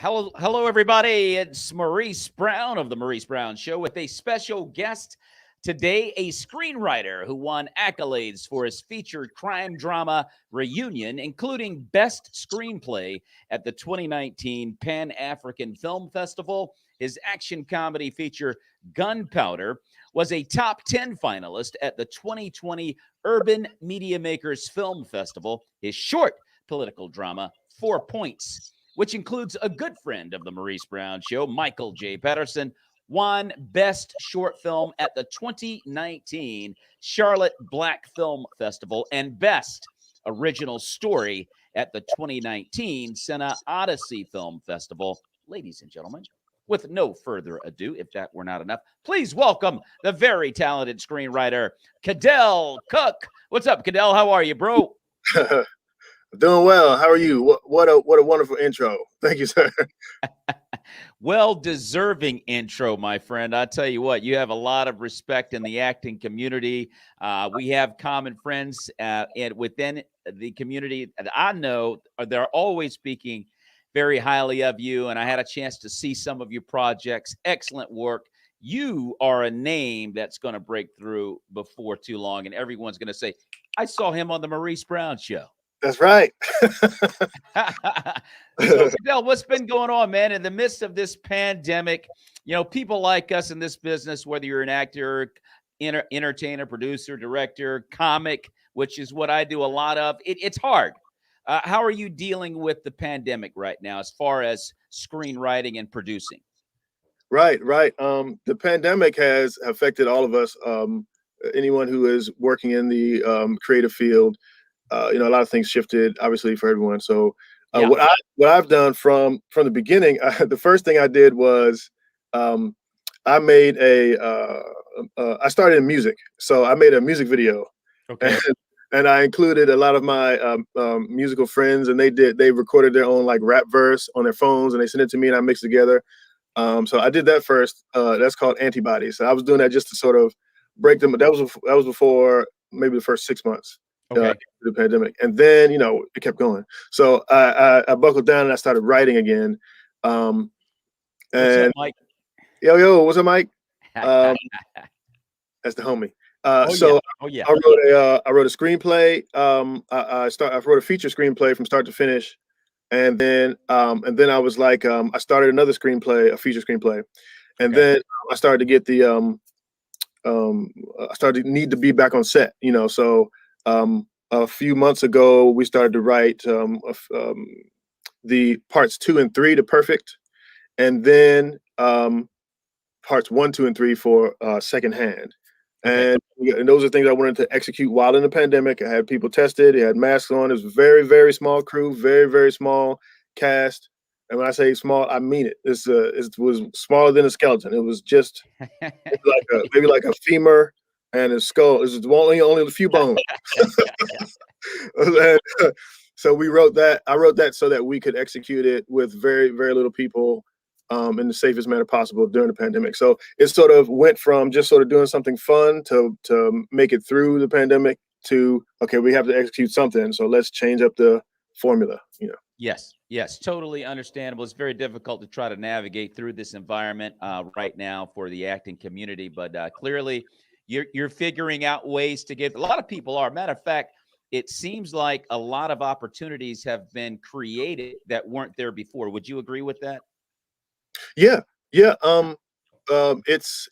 Hello, everybody. It's Maurice Brown of the Maurice Brown Show with a special guest today, a screenwriter who won accolades for his featured crime drama Reunion, including Best Screenplay at the 2019 Pan-African Film Festival. His action comedy feature Gunpowder was a top 10 finalist at the 2020 Urban Media Makers Film Festival. His short political drama, 4 Points, which includes a good friend of the Maurice Brown Show, Michael J. Patterson, won Best Short Film at the 2019 Charlotte Black Film Festival and Best Original Story at the 2019 Senna Odyssey Film Festival. Ladies and gentlemen, with no further ado, if that were not enough, please welcome the very talented screenwriter, Cadell Cook. What's up, Cadell? How are you, bro? Doing well. How are you? What a wonderful intro. Thank you, sir. Well-deserving intro, my friend. I tell you what, you have a lot of respect in the acting community. We have common friends and within the community that I know they're always speaking very highly of you, and I had a chance to see some of your projects. Excellent work. You are a name that's going to break through before too long, and everyone's going to say, I saw him on the Maurice Brown Show. That's right. So, Cadell, what's been going on, man? In the midst of this pandemic, you know, people like us in this business, whether you're an actor, entertainer, producer, director, comic, which is what I do a lot of, it's hard. How are you dealing with the pandemic right now as far as screenwriting and producing? Right. The pandemic has affected all of us. Anyone who is working in the creative field. A lot of things shifted, obviously, for everyone. So what I've done from the beginning, the first thing I did was I made I started in music. So I made a music video. Okay. And I included a lot of my musical friends, and they recorded their own like rap verse on their phones, and they sent it to me, and I mixed it together. So I did that first. That's called Antibodies. So I was doing that just to sort of break them. That was before maybe the first 6 months. Okay. The pandemic, and then it kept going. So I buckled down and I started writing again. What's up, Mike? Yo, what's up, Mike? That's the homie. I wrote a screenplay. I wrote a feature screenplay from start to finish, and then I was like, I started another screenplay, a feature screenplay, and then I started to get the I started to need to be back on set. So. A few months ago, we started to write the parts 2 and 3 to Perfect, and then parts 1, 2, and 3 for Secondhand. And those are things I wanted to execute while in the pandemic. I had people tested. They had masks on. It was a very, very small crew, very, very small cast. And when I say small, I mean it. It was smaller than a skeleton. It was just maybe like a femur. And his skull is only a few bones. So we wrote that. I wrote that so that we could execute it with very, very little people in the safest manner possible during the pandemic. So it sort of went from just sort of doing something fun to make it through the pandemic to, okay, we have to execute something. So let's change up the formula, Yes, totally understandable. It's very difficult to try to navigate through this environment right now for the acting community, but clearly you're figuring out ways to get. A lot of people are. Matter of fact, it seems like a lot of opportunities have been created that weren't there before. Would you agree with that? Yeah. It's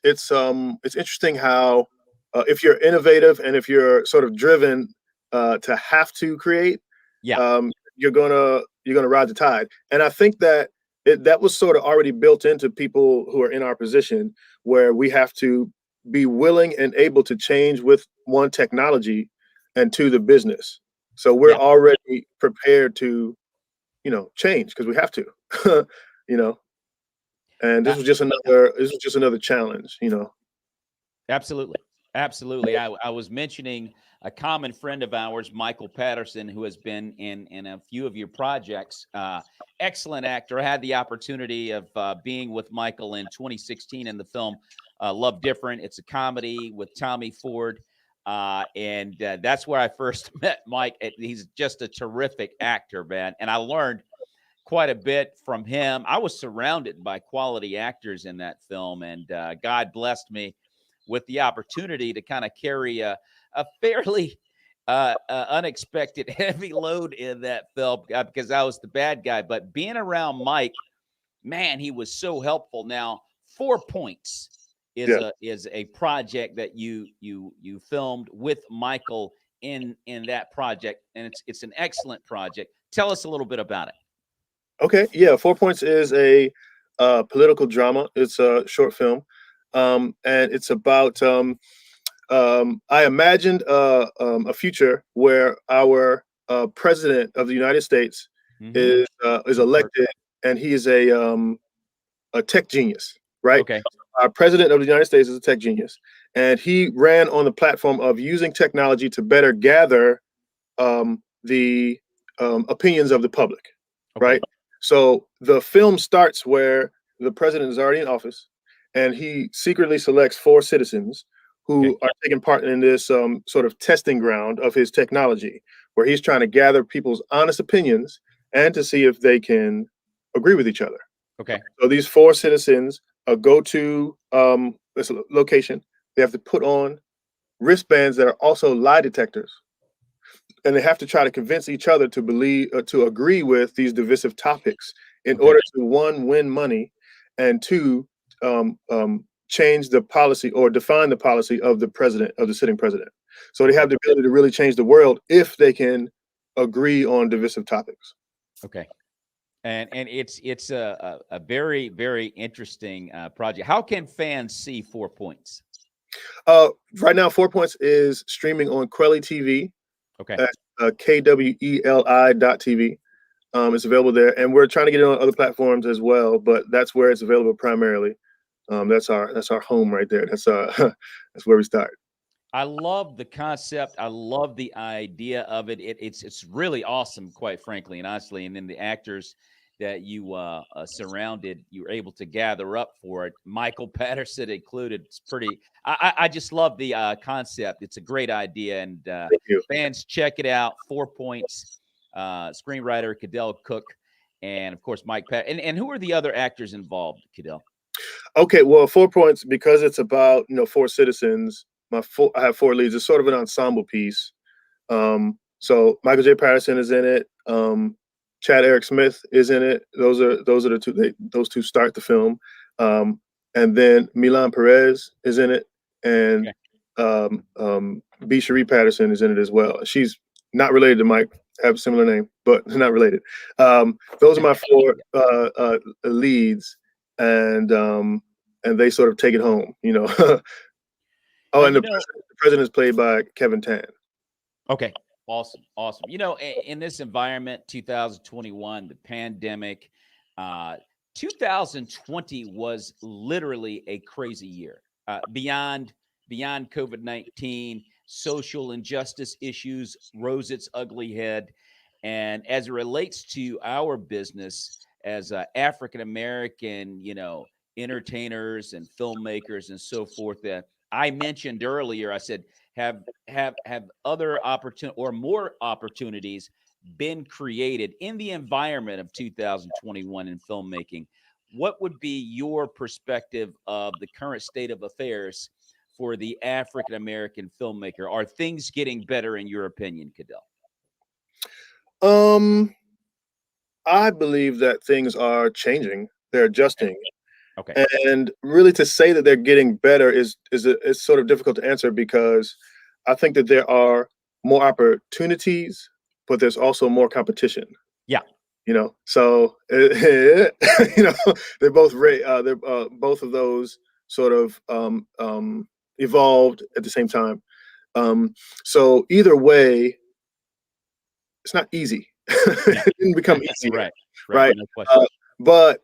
interesting how if you're innovative and if you're sort of driven to have to create, you're gonna ride the tide. And I think that that was sort of already built into people who are in our position, where we have to be willing and able to change with one, technology, and two, the business. So we're already prepared to, change because we have to, and this was just another challenge, Absolutely. I was mentioning a common friend of ours, Michael Patterson, who has been in a few of your projects. Excellent actor. I had the opportunity of being with Michael in 2016 in the film Love Different. It's a comedy with Tommy Ford. And that's where I first met Mike. He's just a terrific actor, man. And I learned quite a bit from him. I was surrounded by quality actors in that film, and God blessed me with the opportunity to kind of carry a fairly unexpected heavy load in that film because I was the bad guy. But being around Mike, man, he was so helpful. Now, 4 Points is a project that you filmed with Michael in that project, and it's an excellent project. Tell us a little bit about it. Okay, yeah, 4 Points is a political drama. It's a short film, and it's about. I imagined a future where our president of the United States is elected, and he is a tech genius, right? Okay. Our president of the United States is a tech genius, and he ran on the platform of using technology to better gather the opinions of the public, right? So the film starts where the president is already in office, and he secretly selects 4 citizens who are taking part in this sort of testing ground of his technology, where he's trying to gather people's honest opinions and to see if they can agree with each other. Okay. So these 4 citizens go to this location. They have to put on wristbands that are also lie detectors, and they have to try to convince each other to believe, to agree with these divisive topics in order to, 1, win money, and 2, change the policy or define the policy of the sitting president. So they have the ability to really change the world if they can agree on divisive topics. Okay. And it's a very, very interesting project. How can fans see 4 Points? Right now, 4 Points is streaming on Quelly TV. Okay. At kweli.tv. It's available there, and we're trying to get it on other platforms as well, but that's where it's available primarily. That's our home right there. That's that's where we start. I love the concept. I love the idea of it. It's really awesome, quite frankly and honestly. And then the actors that you surrounded, you were able to gather up for it. Michael Patterson included. It's pretty. I just love the concept. It's a great idea, and fans check it out. 4 Points. Screenwriter Cadell Cook, and of course Mike Pat. And who are the other actors involved, Cadell? Okay, well, 4 Points, because it's about 4 citizens. I have 4 leads. It's sort of an ensemble piece. So Michael J. Patterson is in it. Chad Eric Smith is in it. Those are the 2. Those 2 start the film. And then Milan Perez is in it, and B. Cherie Patterson is in it as well. She's not related to Mike. Have a similar name, but not related. Those are my 4 leads, and they sort of take it home, Oh, and the president is played by Kevin Tan. Okay, awesome. In this environment, 2021, the pandemic, 2020 was literally a crazy year. Beyond COVID-19, social injustice issues rose its ugly head. And as it relates to our business as African-American, entertainers and filmmakers and so forth, I mentioned earlier, I said, have other opportunity or more opportunities been created in the environment of 2021 in filmmaking? What would be your perspective of the current state of affairs for the African-American filmmaker? Are things getting better in your opinion, Cadell? I believe that things are changing. They're adjusting. Okay. And really, to say that they're getting better is sort of difficult to answer, because I think that there are more opportunities, but there's also more competition. Yeah. So they're both they're both of those sort of evolved at the same time. So either way, it's not easy. It didn't become easy, right? No, but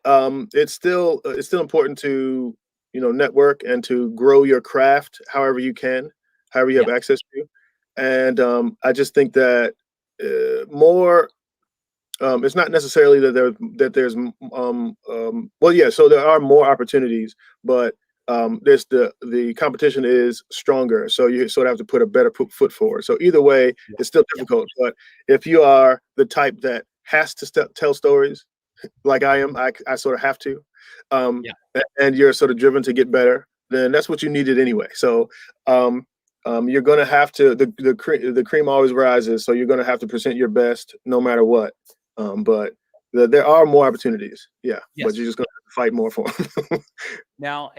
it's still important to network and to grow your craft however you can, however you have access to. And I just think that more. It's not necessarily that there's so there are more opportunities, but there's the competition is stronger, so you sort of have to put a better foot forward. So either way, it's still difficult. But if you are the type that has to tell stories, like I am, I sort of have to, Yeah. and you're sort of driven to get better, then that's what you needed anyway. So you're going to have to, the cream always rises. So you're going to have to present your best no matter what. But there are more opportunities. Yeah. Yes. But you're just going to have to fight more for them. Now,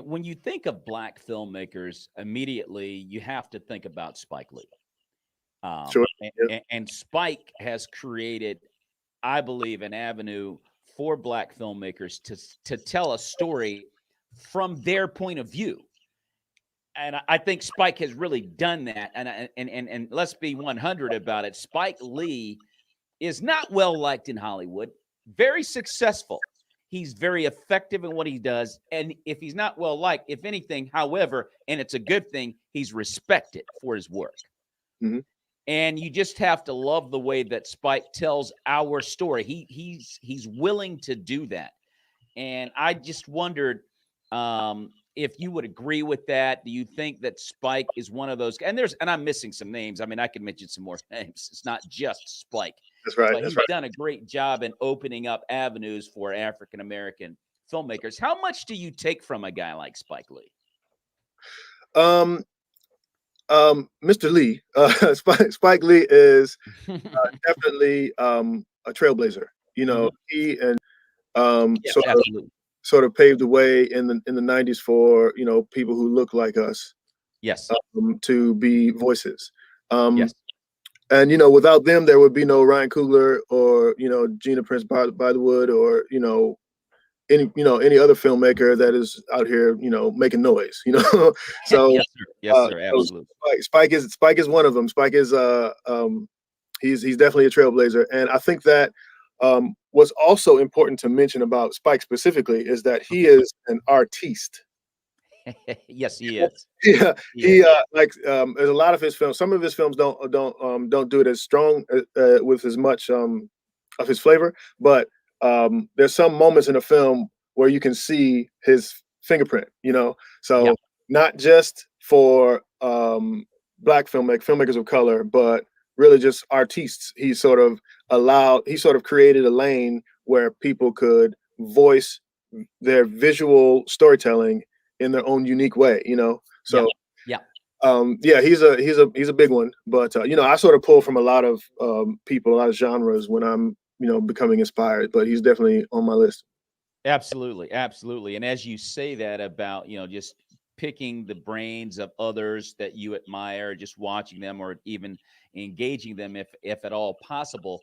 when you think of black filmmakers, immediately you have to think about Spike Lee. Sure. And Spike has created, I believe, an avenue for black filmmakers to tell a story from their point of view. And I think Spike has really done that. And let's be 100 about it. Spike Lee is not well liked in Hollywood, very successful. He's very effective in what he does. And if he's not well liked, if anything, however, and it's a good thing, he's respected for his work. Mm-hmm. And you just have to love the way that Spike tells our story. He's willing to do that. And I just wondered if you would agree with that. Do you think that Spike is one of those? And I'm missing some names. I mean, I could mention some more names. It's not just Spike. That's right. But he's done a great job in opening up avenues for African-American filmmakers. How much do you take from a guy like Spike Lee? Mr. Lee, Spike Lee is definitely a trailblazer. You know, he and sort of paved the way in the 90s for, you know, people who look like us. Yes. To be voices. Yes. And, you know, without them, there would be no Ryan Coogler or, you know, Gina Prince Bythewood or, you know, any other filmmaker that is out here, you know, making noise, you know. So yes, sir, absolutely. Spike is one of them. Spike is he's definitely a trailblazer, and I think that what's also important to mention about Spike specifically is that he is an artiste. Yes, he is. Yeah, he like there's a lot of his films. Some of his films don't do it as strong with as much of his flavor, but there's some moments in a film where you can see his fingerprint, you know. So not just for black filmmakers of color, but really just artists. He sort of created a lane where people could voice their visual storytelling in their own unique way, you know. So he's a big one. But you know, I sort of pull from a lot of people, a lot of genres when I'm, you know, becoming inspired, but he's definitely on my list. Absolutely. And as you say that about, you know, just picking the brains of others that you admire, just watching them or even engaging them if at all possible.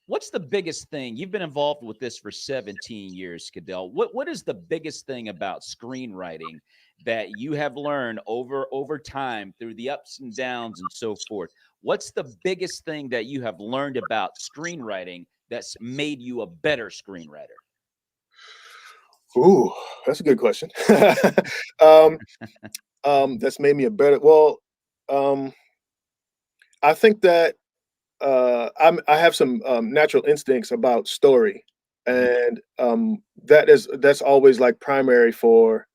What's the biggest thing? You've been involved with this for 17 years, Cadell. What is the biggest thing about screenwriting that you have learned over time through the ups and downs and so forth? What's the biggest thing that you have learned about screenwriting that's made you a better screenwriter? Ooh, that's a good question. That's made me a better. Well, I think that I have some natural instincts about story, and that's always like primary for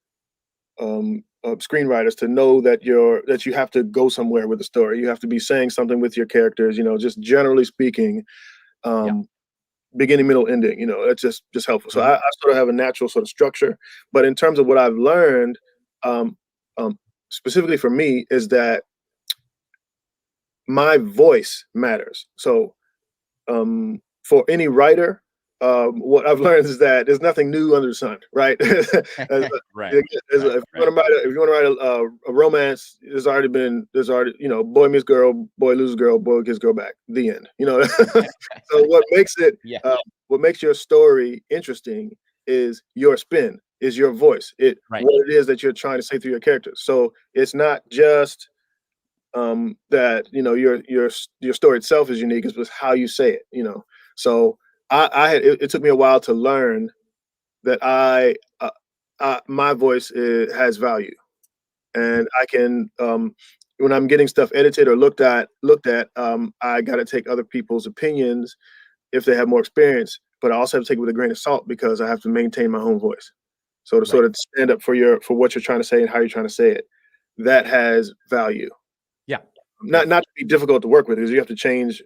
screenwriters to know that you have to go somewhere with the story. You have to be saying something with your characters. You know, just generally speaking, beginning, middle, ending. You know, that's just helpful. So I sort of have a natural sort of structure. But in terms of what I've learned, specifically for me, is that my voice matters. So for any writer, what I've learned is that there's nothing new under the sun, right? Right. If you want to write a romance, there's already, you know, boy meets girl, boy loses girl, boy gets girl back. The end. You know. So what makes your story interesting is your spin, is your voice, what it is that you're trying to say through your characters. So it's not just that, you know, your story itself is unique, it's how you say it, you know. So it took me a while to learn that my voice has value, and I can when I'm getting stuff edited or looked at, I got to take other people's opinions if they have more experience, but I also have to take it with a grain of salt because I have to maintain my own voice. So to sort of stand up for what you're trying to say and how you're trying to say it, that has value. Yeah. Not to be difficult to work with, because you have to change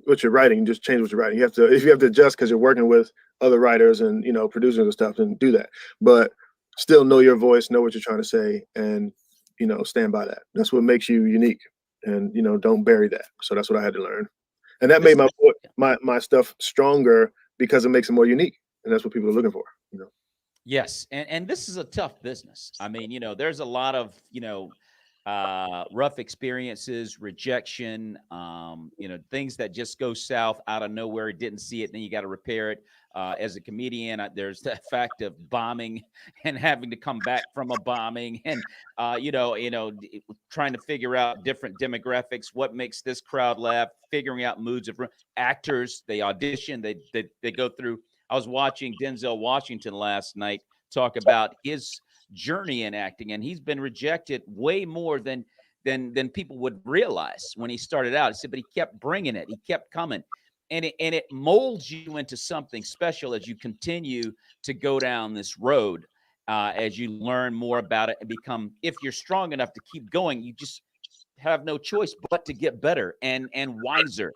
what you're writing, just change what you're writing. If you have to adjust because you're working with other writers and producers and stuff, then do that. But still know your voice, know what you're trying to say, and stand by that. That's what makes you unique. And don't bury that. So that's what I had to learn, and that made my stuff stronger because it makes it more unique, and that's what people are looking for. Yes, and this is a tough business. I mean, there's a lot of rough experiences, rejection, things that just go south out of nowhere. Didn't see it, then you got to repair it. As a comedian, there's the fact of bombing and having to come back from a bombing, and trying to figure out different demographics, what makes this crowd laugh, figuring out moods of actors. They audition, they go through. I was watching Denzel Washington last night talk about his journey in acting, and he's been rejected way more than people would realize when he started out. He said, but he kept bringing it. He kept coming. And it molds you into something special as you continue to go down this road, as you learn more about it and become, if you're strong enough to keep going, you just have no choice but to get better and wiser.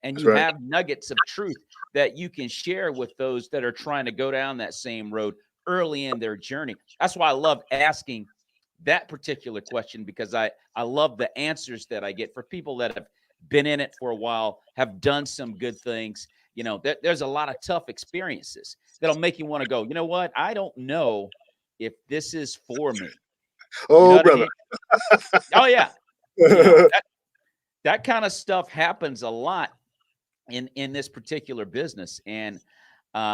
And That's you right. have nuggets of truth that you can share with those that are trying to go down that same road early in their journey. That's why I love asking that particular question, because I love the answers that I get for people that have been in it for a while, have done some good things. There's a lot of tough experiences that'll make you want to go, you know what? I don't know if this is for me. Oh, brother. I mean? Oh, yeah. That kind of stuff happens a lot in this particular business. And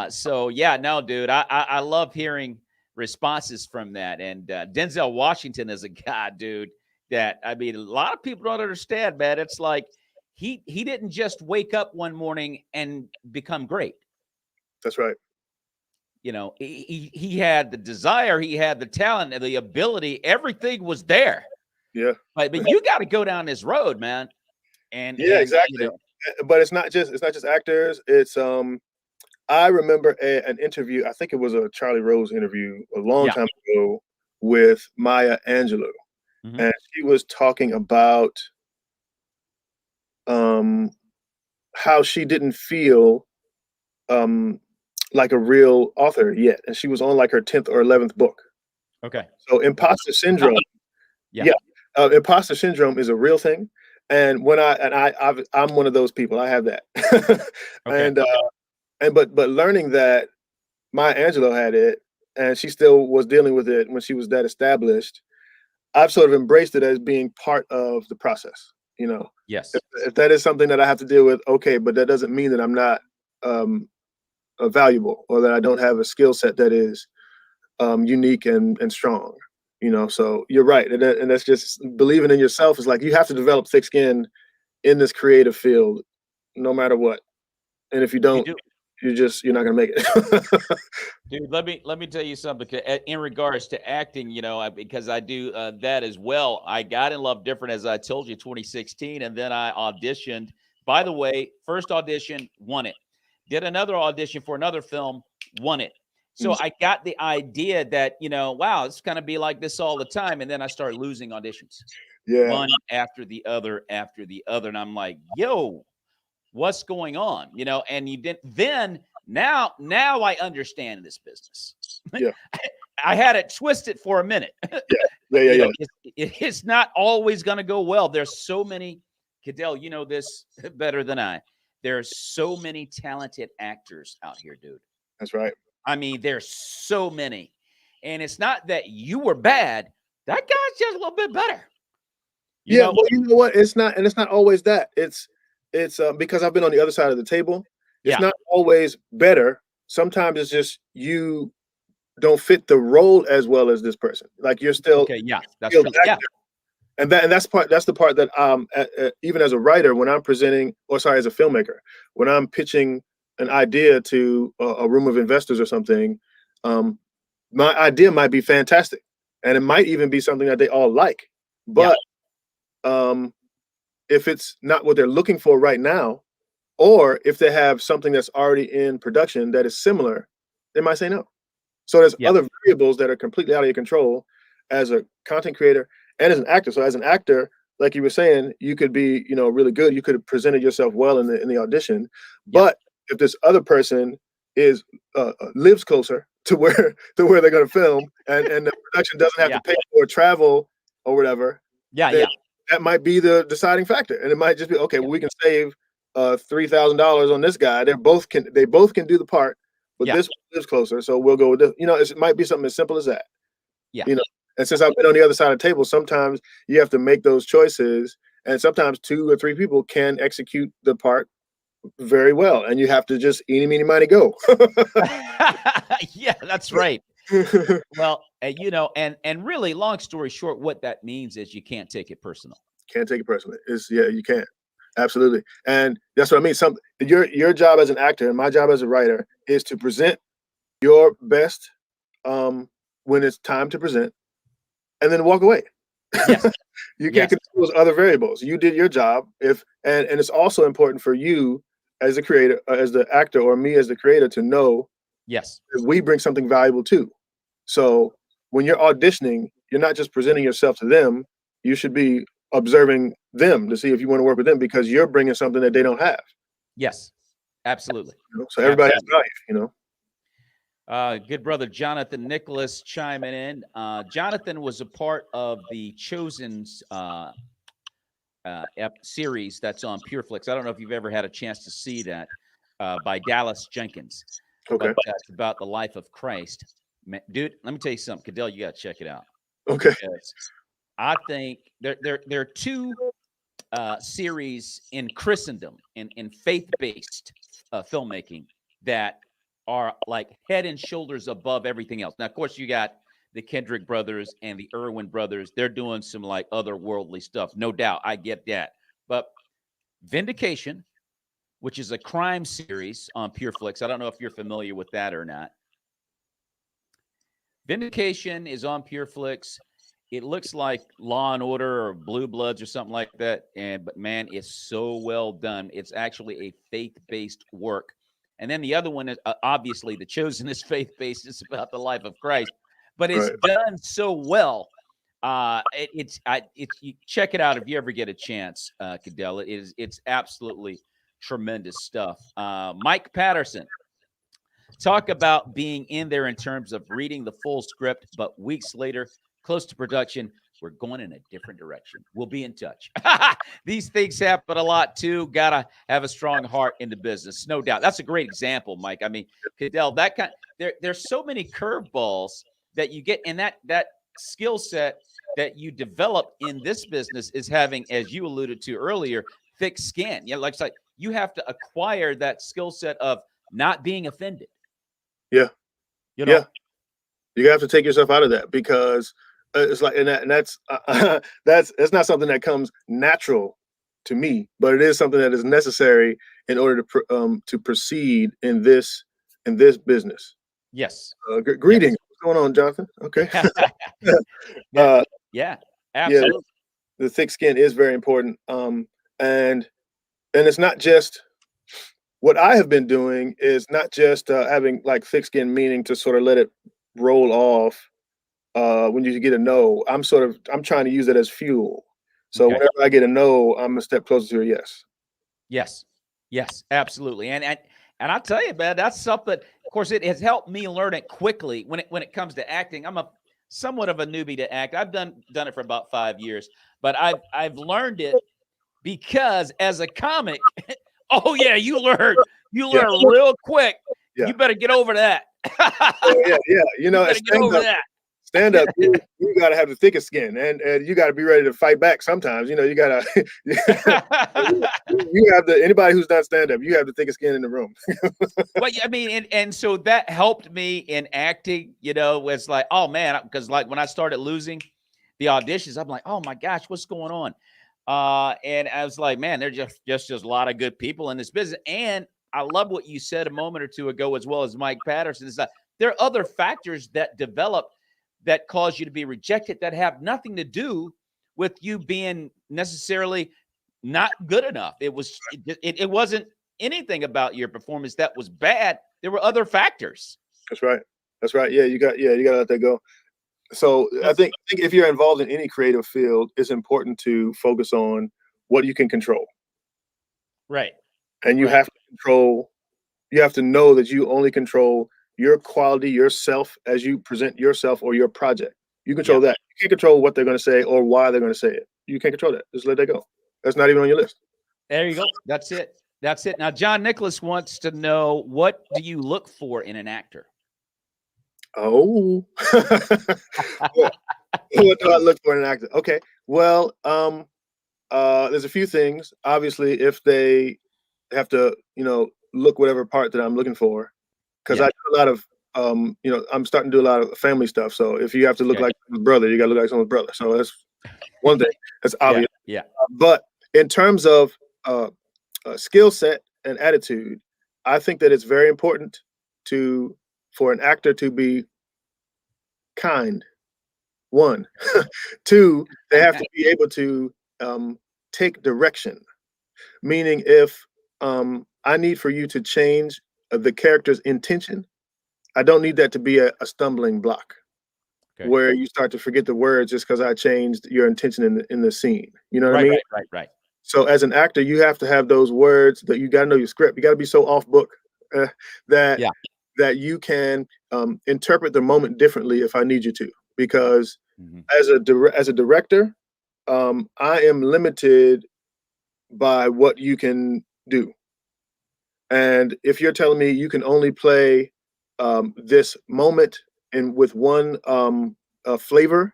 so, yeah, no, dude, I love hearing responses from that. And Denzel Washington is a guy, dude, that, I mean, a lot of people don't understand, man. It's like he didn't just wake up one morning and become great. That's right. He had the desire, he had the talent, and the ability. Everything was there. Yeah. But you got to go down this road, man. And exactly. But it's not just actors. It's I remember an interview. I think it was a Charlie Rose interview a long time ago with Maya Angelou, and she was talking about how she didn't feel like a real author yet, and she was on like her 10th or 11th book. Okay. So imposter syndrome. Imposter syndrome is a real thing, and I'm one of those people. I have that. But learning that Maya Angelou had it, and she still was dealing with it when she was that established, I've sort of embraced it as being part of the process. Yes. If that is something that I have to deal with, okay, but that doesn't mean that I'm not valuable, or that I don't have a skill set that is unique and strong. So you're right, and that's just believing in yourself. Is like you have to develop thick skin in this creative field, no matter what. And if you don't, you're not gonna make it. Dude, let me tell you something. In regards to acting, because I do that as well. I got in love different, as I told you, 2016, and then I auditioned. By the way, first audition, won it. Did another audition for another film, won it. So I got the idea that, wow, it's going to be like this all the time. And then I started losing auditions. Yeah. One after the other. And I'm like, yo, what's going on? And you didn't. Then now I understand this business. Yeah. I had it twisted for a minute. Yeah. It's not always going to go well. There's so many, Cadell, you know this better than I. There's so many talented actors out here, dude. That's right. I mean, there's so many. And it's not that you were bad. That guy's just a little bit better. Well, you know what? It's not always that. It's because I've been on the other side of the table. It's not always better. Sometimes it's just you don't fit the role as well as this person. Like you're still that's true. Yeah. And that's the part that even as a writer, when I'm presenting, or sorry, as a filmmaker, when I'm pitching an idea to a room of investors or something, my idea might be fantastic, and it might even be something that they all like. But if it's not what they're looking for right now, or if they have something that's already in production that is similar, they might say no. So there's other variables that are completely out of your control as a content creator and as an actor. So as an actor, like you were saying, you could be, really good. You could have presented yourself well in the audition. Yeah. But if this other person is lives closer to where they're going to film, and the production doesn't have to pay for travel or whatever, then that might be the deciding factor. And it might just be, okay, well, we can save $3,000 on this guy. They both can do the part, but this one lives closer, so we'll go with this. It might be something as simple as that. Yeah. And since I've been on the other side of the table, sometimes you have to make those choices, and sometimes 2 or 3 people can execute the part very well, and you have to just eeny, meeny, miny, go. Yeah, that's right. Well, and really, long story short, what that means is you can't take it personal. Can't take it personally. You can't. Absolutely. And that's what I mean. Your job as an actor and my job as a writer is to present your best when it's time to present, and then walk away. Yes. You can't control those other variables. You did your job. And it's also important for you as the creator, as the actor, or me as the creator, to know if we bring something valuable too. So when you're auditioning, you're not just presenting yourself to them. You should be observing them to see if you want to work with them, because you're bringing something that they don't have. Yes, absolutely. So everybody has value, Good brother Jonathan Nicholas chiming in. Jonathan was a part of the Chosen series that's on PureFlix. I don't know if you've ever had a chance to see that, by Dallas Jenkins. Okay. But it's about the life of Christ. Man, dude, let me tell you something. Cadell, you got to check it out. Okay. Because I think there are 2 series in Christendom, in faith-based filmmaking, that are like head and shoulders above everything else. Now, of course, you got the Kendrick brothers and the Irwin brothers. They're doing some like otherworldly stuff. No doubt. I get that. But Vindication, which is a crime series on PureFlix. I don't know if you're familiar with that or not. Vindication is on PureFlix. It looks like Law and Order or Blue Bloods or something like that. But man, it's so well done. It's actually a faith-based work. And then the other one is obviously The Chosen is faith-based. It's about the life of Christ, but it's done so well. You check it out if you ever get a chance, Cadell. It's absolutely tremendous stuff. Mike Patterson, talk about being in there in terms of reading the full script, but weeks later, close to production, we're going in a different direction. We'll be in touch. These things happen a lot too. Gotta have a strong heart in the business, no doubt. That's a great example, Mike. I mean, Cadell, there's so many curveballs that you get, and that skill set that you develop in this business is having, as you alluded to earlier, thick skin. Like you have to acquire that skill set of not being offended. Yeah. Yeah. You have to take yourself out of that, because it's like, that's not something that comes natural to me, but it is something that is necessary in order to proceed in this business. Yes. Greetings. Yes. What's going on, Jonathan? Okay. Yeah, absolutely. Yeah, the thick skin is very important. And it's not just what I have been doing is not just having like thick skin, meaning to sort of let it roll off when you get a no. I'm trying to use it as fuel. So whenever I get a no, I'm a step closer to a yes. Yes, absolutely. And I'll tell you, man, that's something. Of course, it has helped me learn it quickly when it comes to acting. I'm somewhat of a newbie to act. I've done it for about 5 years, but I've learned it because as a comic, oh yeah, you learn real quick. Yeah. You better get over that. Yeah. You get over that. Stand up, you got to have the thickest skin, and you got to be ready to fight back sometimes. You got to, you have anybody who's not stand up, you have the thickest skin in the room. Well, I mean, and so that helped me in acting, it's like, oh man, because like when I started losing the auditions, I'm like, oh my gosh, what's going on? And I was like, man, there's just a lot of good people in this business. And I love what you said a moment or two ago, as well as Mike Patterson, is that there are other factors that develop that cause you to be rejected that have nothing to do with you being necessarily not good enough. It wasn't anything about your performance that was bad. There were other factors. That's right. Yeah, you got to let that go. So I think if you're involved in any creative field, it's important to focus on what you can control. Right. And you have to control, you have to know that you only control your quality, yourself, as you present yourself or your project. You control that. You can't control what they're going to say or why they're going to say it. You can't control that. Just let that go. That's not even on your list. There you go. That's it. That's it. Now, John Nicholas wants to know, what do you look for in an actor? Oh, what do I look for in an actor? Okay. Well, there's a few things. Obviously, if they have to, look whatever part that I'm looking for, because I do a lot of, I'm starting to do a lot of family stuff. So if you have to look like someone's brother, you got to look like someone's brother. So that's one thing. That's obvious. Yeah. But in terms of skill set and attitude, I think that it's very important for an actor to be kind. One. Two, they have to be able to take direction. Meaning, if I need for you to change the character's intention, I don't need that to be a stumbling block where you start to forget the words just because I changed your intention in the scene. You know what I mean? Right. So as an actor, you have to have those words, that you got to know your script. You got to be so off book that you can interpret the moment differently if I need you to. Because as a director, I am limited by what you can do. And if you're telling me you can only play this moment and with one flavor,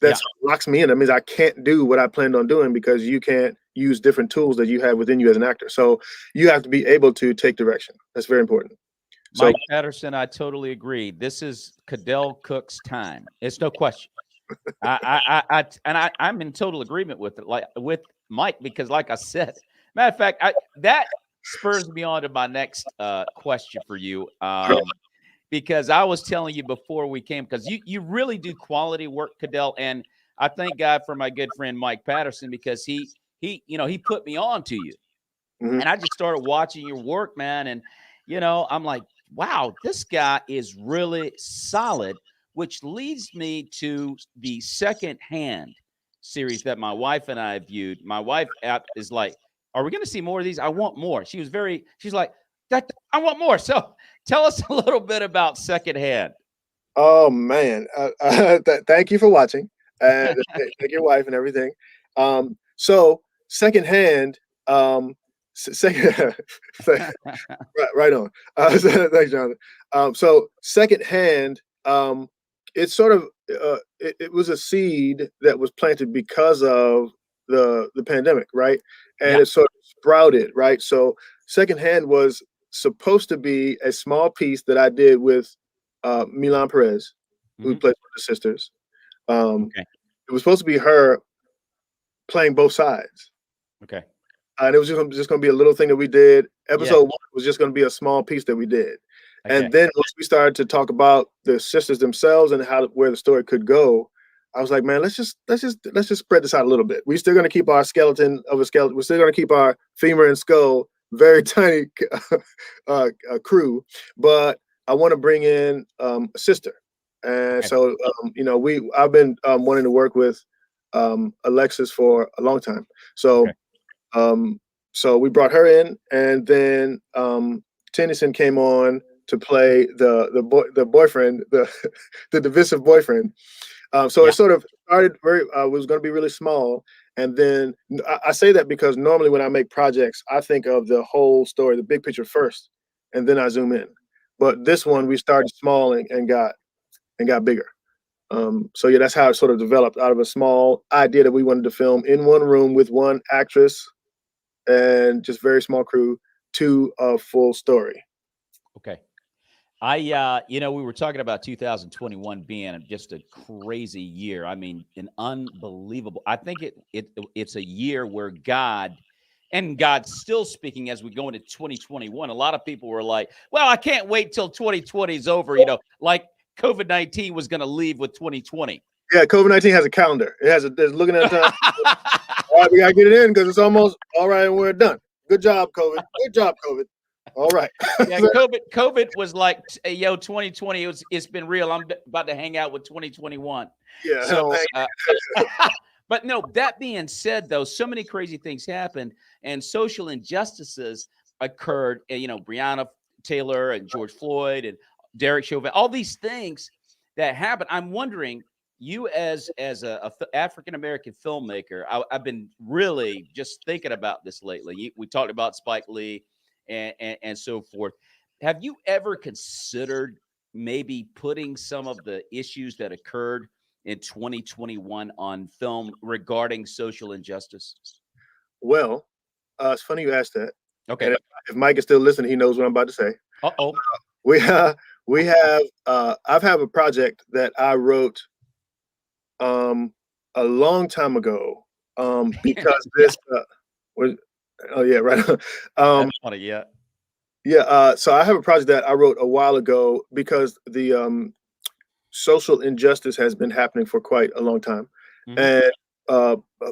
that locks me in. That means I can't do what I planned on doing, because you can't use different tools that you have within you as an actor. So you have to be able to take direction. That's very important. Mike Patterson, I totally agree. This is Cadell Cook's time. It's no question. I'm in total agreement with it, with Mike, because like I said, matter of fact, that spurs me on to my next question for you. Because I was telling you before we came, because you really do quality work, Cadell, and I thank God for my good friend Mike Patterson, because he put me on to you. And I just started watching your work, man, and I'm like, wow, this guy is really solid, which leads me to the Second Hand series that my wife and I viewed. My wife is like, are we going to see more of these? I want more. She's like, I want more. So tell us a little bit about Second Hand. Oh, man. Thank you for watching. And thank your wife and everything. So Second Hand, right on. Thanks, Jonathan. So Second Hand, it's sort of it was a seed that was planted because of the pandemic, right? And it sort of sprouted, right? So Second Hand was supposed to be a small piece that I did with Milan Perez, who plays with the sisters. It was supposed to be her playing both sides. Okay. And it was just going to be a little thing that we did. Episode 1 was just going to be a small piece that we did. Okay. And then once we started to talk about the sisters themselves and where the story could go, I was like, man, let's just spread this out a little bit. We're still going to keep our skeleton of a skeleton. We're still going to keep our femur and skull, very tiny crew, but I want to bring in a sister. And so, I've been wanting to work with Alexis for a long time. So, so we brought her in, and then Tennyson came on to play the boyfriend, the divisive boyfriend. So it sort of started was going to be really small. And then I say that because normally when I make projects, I think of the whole story, the big picture first, and then I zoom in. But this one, we started small and got bigger. So yeah, that's how it sort of developed out of a small idea that we wanted to film in one room with one actress and just very small crew to a full story. Okay. We were talking about 2021 being just a crazy year. I mean, an unbelievable. I think it's a year where God's still speaking as we go into 2021. A lot of people were like, well, I can't wait till 2020 is over, like COVID-19 was going to leave with 2020. Yeah, COVID-19 has a calendar. It's looking at the time. All right, we got to get it in because it's almost all right and we're done. Good job, COVID. Good job, COVID. All right. Yeah, COVID was like, yo, 2020. It's been real. I'm about to hang out with 2021. Yeah. So, but no. That being said, though, so many crazy things happened, and social injustices occurred. Breonna Taylor and George Floyd and Derek Chauvin. All these things that happened. I'm wondering, you as a African American filmmaker, I've been really just thinking about this lately. We talked about Spike Lee and so forth. Have you ever considered maybe putting some of the issues that occurred in 2021 on film regarding social injustice? Well, it's funny you asked that. Okay. And if Mike is still listening, he knows what I'm about to say. Uh-oh. We have I've have a project that I wrote a long time ago because this was oh yeah, right. That's funny, yeah. Yeah, so I have a project that I wrote a while ago because the social injustice has been happening for quite a long time, and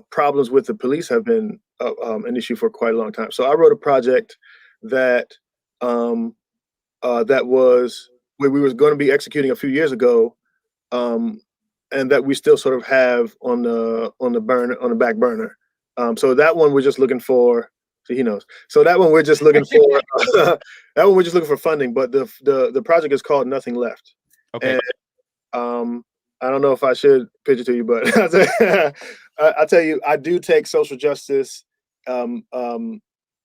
problems with the police have been an issue for quite a long time. So I wrote a project that that was we were going to be executing a few years ago, and that we still sort of have on the back burner. So that one we're just looking for. So he knows. So that one we're just looking for. That one we're just looking for funding. But the project is called Nothing Left. Okay. And I don't know if I should pitch it to you, but I tell you, I do take social justice into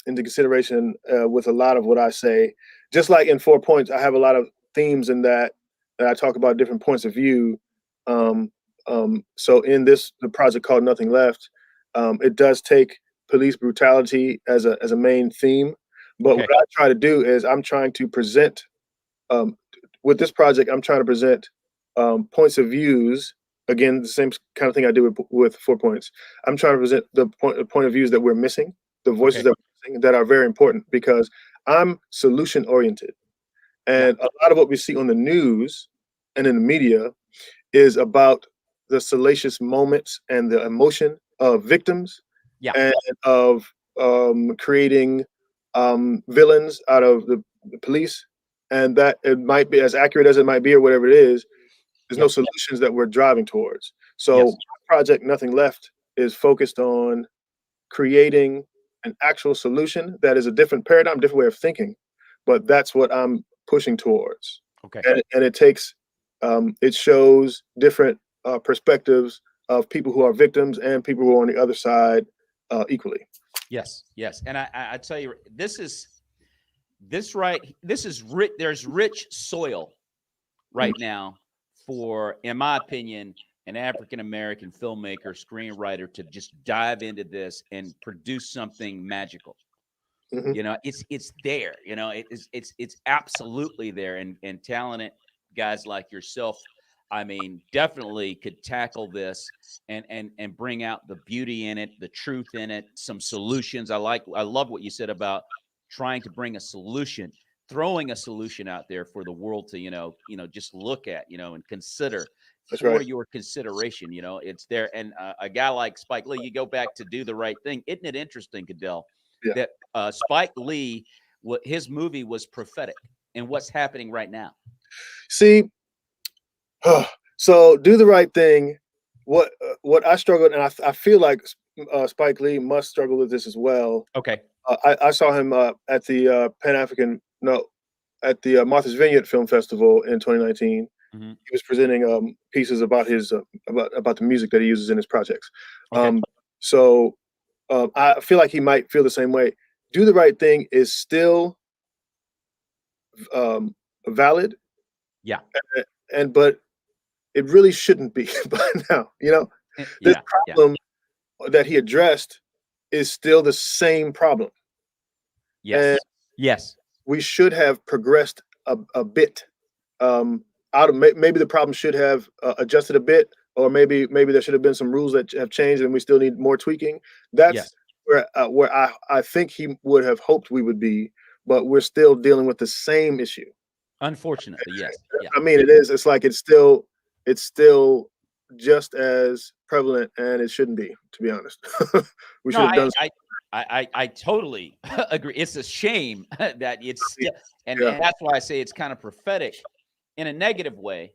consideration with a lot of what I say. Just like in 4 Points, I have a lot of themes in that I talk about different points of view. So in the project called Nothing Left, it does take police brutality as a main theme. But what I try to do is I'm trying to present with this project, I'm trying to present points of views. Again, the same kind of thing I do with 4 Points. I'm trying to present the point of views that we're missing, the voices that we're missing, that are very important, because I'm solution oriented. And a lot of what we see on the news and in the media is about the salacious moments and the emotion of victims, and of creating villains out of the police, and that it might be as accurate as it might be or whatever it is. There's no solutions that we're driving towards. So my project Nothing Left is focused on creating an actual solution that is a different paradigm, different way of thinking, but that's what I'm pushing towards. Okay. And it takes it shows different perspectives of people who are victims and people who are on the other side equally. Yes. And I tell you, this is rich. There's rich soil right now for, in my opinion, an African American filmmaker, screenwriter to just dive into this and produce something magical. It's there. It's absolutely there, and talented guys like yourself, I mean, definitely could tackle this and bring out the beauty in it, the truth in it, some solutions. I love what you said about trying to bring a solution, throwing a solution out there for the world to, just look at, and consider. That's for right. your consideration. It's there. And a guy like Spike Lee, you go back to Do the Right Thing. Isn't it interesting, Cadell, that Spike Lee, his movie was prophetic in what's happening right now? See, so Do the Right Thing. What I struggled, and I feel like Spike Lee must struggle with this as well. Okay. I saw him at the at the Martha's Vineyard Film Festival in 2019. He was presenting pieces about his about the music that he uses in his projects. So I feel like he might feel the same way. Do the Right Thing is still valid. Yeah. But it really shouldn't be by now. This problem that he addressed is still the same problem. Yes. And we should have progressed a bit. Maybe the problem should have adjusted a bit, or maybe there should have been some rules that have changed and we still need more tweaking. That's where I think he would have hoped we would be, but we're still dealing with the same issue. Unfortunately, yes. I mean, it is. It's like it's still just as prevalent, and it shouldn't be, to be honest. We should have done. I totally agree. It's a shame that it's still, and Yeah. that's why I say it's kind of prophetic in a negative way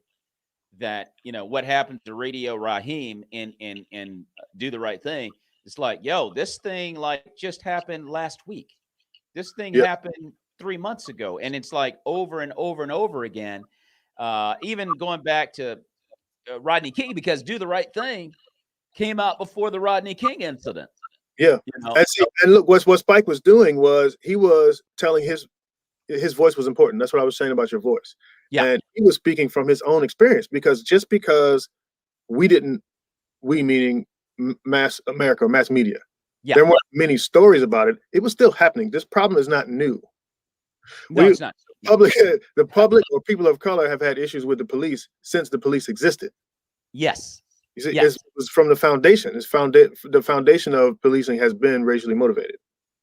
that, what happened to Radio Raheem and Do the Right Thing. It's like, yo, this thing like just happened last week. This thing Yeah. happened 3 months ago, and it's like over and over and over again. Even going back to Rodney King, because Do the Right Thing came out before the Rodney King incident. Yeah. And see, and look, what Spike was doing was he was telling his voice was important. That's what I was saying about your voice. Yeah. And he was speaking from his own experience, because just because we meaning mass America or mass media, there weren't many stories about it. It was still happening. This problem is not new. No, it's not. The public or people of color have had issues with the police since the police existed. Yes. You see, it's from the foundation. The foundation of policing has been racially motivated.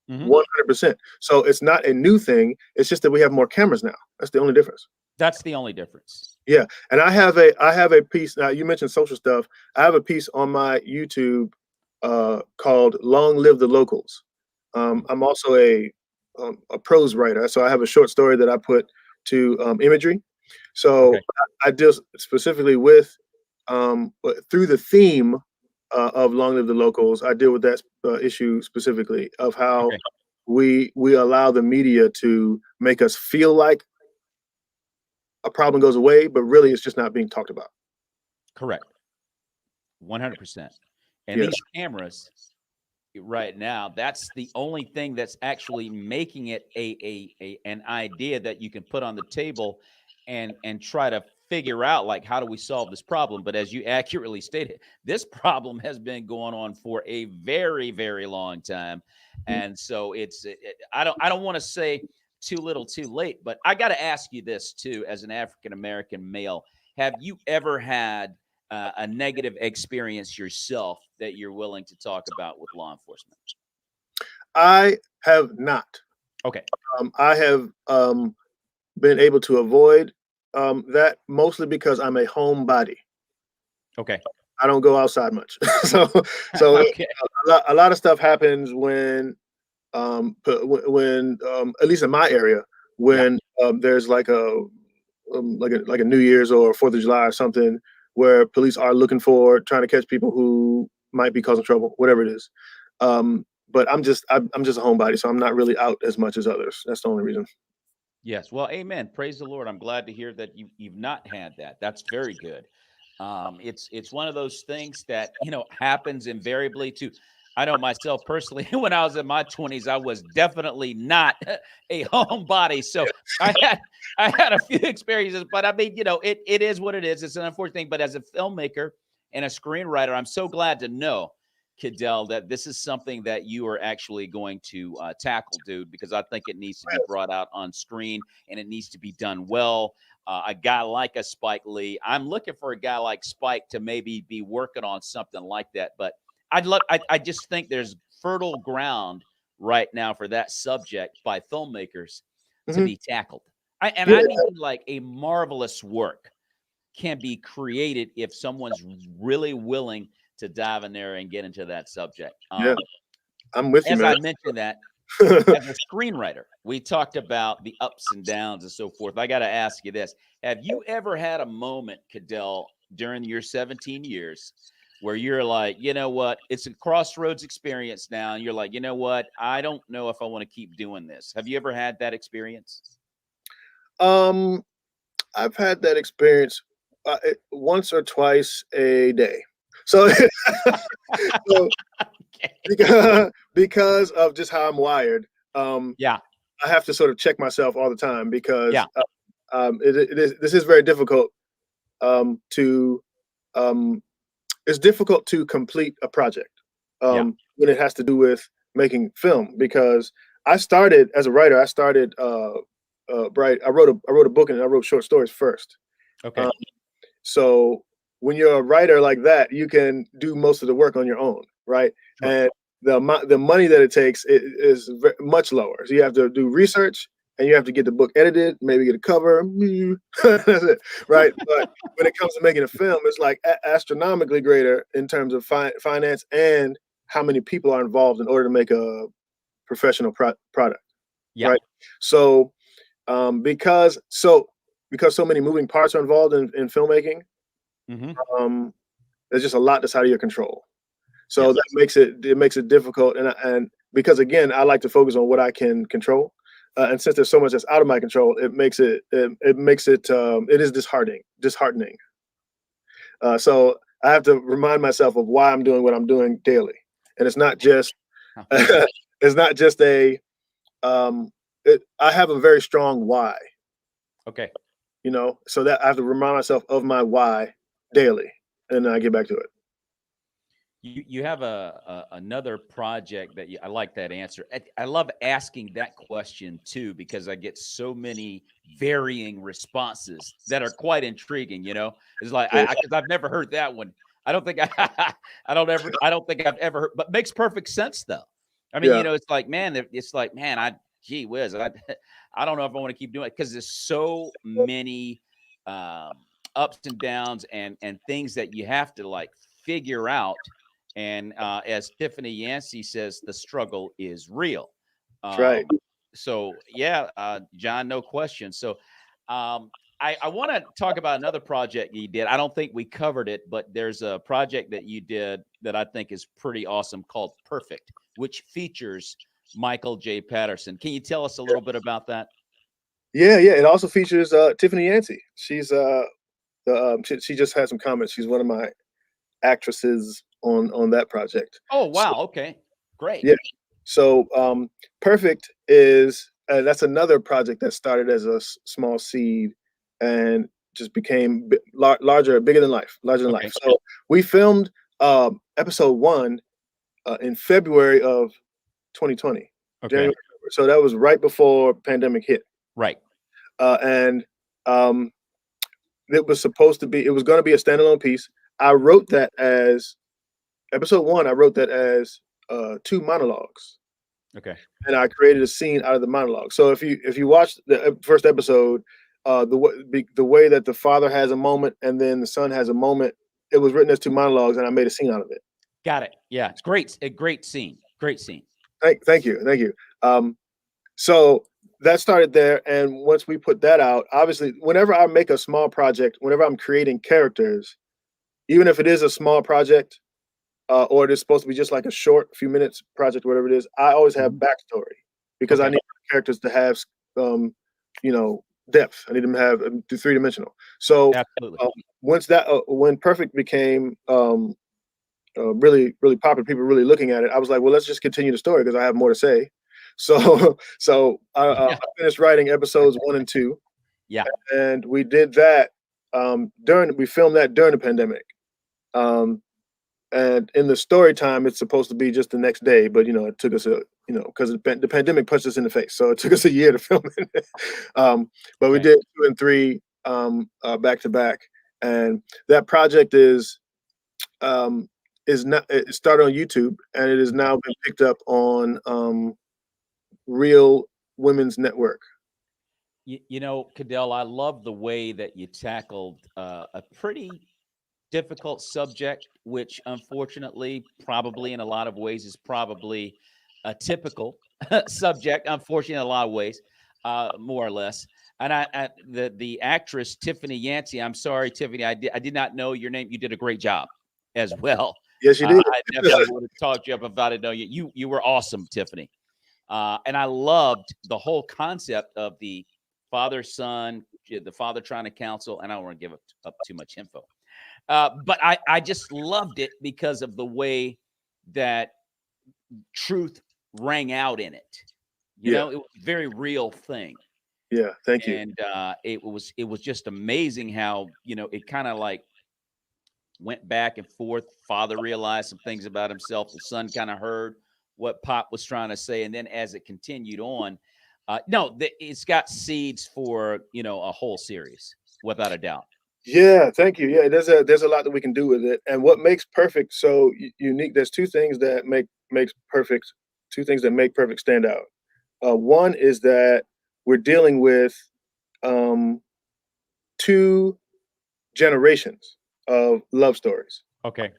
100%. So it's not a new thing. It's just that we have more cameras now. That's the only difference. That's the only difference. Yeah. And I have a piece. Now, you mentioned social stuff. I have a piece on my YouTube called "Long Live the Locals." I'm also a prose writer, so I have a short story that I put to imagery. So I deal specifically with through the theme of "Long Live the Locals." I deal with that issue specifically of how we allow the media to make us feel like a problem goes away, but really it's just not being talked about. Correct. 100%. And these cameras right now, that's the only thing that's actually making it an idea that you can put on the table and try to figure out, like, how do we solve this problem? But as you accurately stated, this problem has been going on for a very, very long time. And so I don't want to say too little too late, but I got to ask you this too, as an African-American male. Have you ever had a negative experience yourself that you're willing to talk about with law enforcement? I have not. Okay. I have been able to avoid that, mostly because I'm a homebody. Okay. I don't go outside much. so a lot of stuff happens when at least in my area, when there's like a New Year's or 4th of July or something, where police are trying to catch people who might be causing trouble, whatever it is. But I'm just a homebody, so I'm not really out as much as others. That's the only reason. Yes. Well, amen. Praise the Lord. I'm glad to hear that you've not had that. That's very good. It's one of those things that, happens invariably to, I know myself personally, when I was in my 20s, I was definitely not a homebody. So I had a few experiences, but I mean, it is what it is. It's an unfortunate thing. But as a filmmaker and a screenwriter, I'm so glad to know, Cadell, that this is something that you are actually going to tackle, dude, because I think it needs to be brought out on screen and it needs to be done well. A guy like a Spike Lee, I'm looking for a guy like Spike to maybe be working on something like that. But I just think there's fertile ground right now for that subject by filmmakers to be tackled. I mean, like, a marvelous work can be created if someone's really willing to dive in there and get into that subject. I'm with you, as man. I mentioned that, as a screenwriter, we talked about the ups and downs and so forth. I got to ask you this. Have you ever had a moment, Cadell, during your 17 years where you're like, you know what, it's a crossroads experience now, and you're like, you know what, I don't know if I want to keep doing this? Have you ever had that experience? I've had that experience once or twice a day. So, because of just how I'm wired, I have to sort of check myself all the time, because this is very difficult it's difficult to complete a project when it has to do with making film, because I started as a writer. I started I wrote a book, and I wrote short stories first. Okay. So when you're a writer like that, you can do most of the work on your own, right? Sure. And the money that it takes is much lower. So you have to do research, and you have to get the book edited, maybe get a cover. That's it, right? But when it comes to making a film, it's like astronomically greater in terms of finance and how many people are involved in order to make a professional product. Yeah. Right. So because so many moving parts are involved in filmmaking, there's just a lot that's out of your control. So that makes it difficult. And because again, I like to focus on what I can control. And since there's so much that's out of my control, it is disheartening. So I have to remind myself of why I'm doing what I'm doing daily. And it's not just it's not just a I have a very strong why. Okay. So that I have to remind myself of my why daily, and then I get back to it. You have another project that I like that answer. I love asking that question too, because I get so many varying responses that are quite intriguing. It's like because I've never heard that one. I don't think I don't think I've ever heard, but makes perfect sense though. I mean, it's like, man, gee whiz, I don't know if I want to keep doing it because there's so many ups and downs and things that you have to like figure out. And as Tiffany Yancey says, the struggle is real. That's right. So yeah, John, no question. So I want to talk about another project you did. I don't think we covered it, but there's a project that you did that I think is pretty awesome called Perfect, which features Michael J. Patterson. Can you tell us a little bit about that? Yeah. It also features Tiffany Yancey. She's she just had some comments. She's one of my actresses on that project. Oh wow, okay, great. Yeah. So Perfect is that's another project that started as a small seed and just became larger than life. So we filmed episode 1 in February of 2020. January. So that was right before pandemic hit. Right. And it was going to be a standalone piece. I wrote that as episode 1. I wrote that as 2 monologues. Okay. And I created a scene out of the monologue. So if you watch the first episode, the way that the father has a moment and then the son has a moment, it was written as 2 monologues, and I made a scene out of it. Got it. Yeah, it's great. A great scene. Great scene. Thank you. So that started there, and once we put that out, obviously, whenever I make a small project, whenever I'm creating characters, even if it is a small project, or it is supposed to be just like a short, few minutes project, whatever it is, I always have backstory because I need characters to have, depth. I need them to have 3-dimensional. So when Perfect became really, really popular, people really looking at it, I was like, well, let's just continue the story because I have more to say. So I finished writing episodes 1 and 2. Yeah, and we did that we filmed that during the pandemic. And in the story time, it's supposed to be just the next day, but it took us because the pandemic punched us in the face, so it took us a year to film it. But we did 2 and 3 back to back, and that project it started on YouTube, and it has now been picked up on Real Women's Network. Cadell, I love the way that you tackled a pretty difficult subject, which unfortunately, probably in a lot of ways, is probably a typical subject. Unfortunately, in a lot of ways, more or less. And the actress Tiffany Yancey. I'm sorry, Tiffany. I did not know your name. You did a great job as well. Yes, you did. I definitely would have talked to you up about it. No, you were awesome, Tiffany. And I loved the whole concept of the father-son, the father trying to counsel. And I don't want to give up too much info. But I just loved it because of the way that truth rang out in it. It was a very real thing. Yeah, thank you. And it was just amazing how, it kind of like went back and forth. Father realized some things about himself. The son kind of heard what Pop was trying to say. And then as it continued on, it's got seeds for, a whole series, without a doubt. Yeah, thank you. Yeah, there's a lot that we can do with it. And what makes Perfect so unique, there's 2 things that make Perfect stand out. One is that we're dealing with 2 generations of love stories. Okay.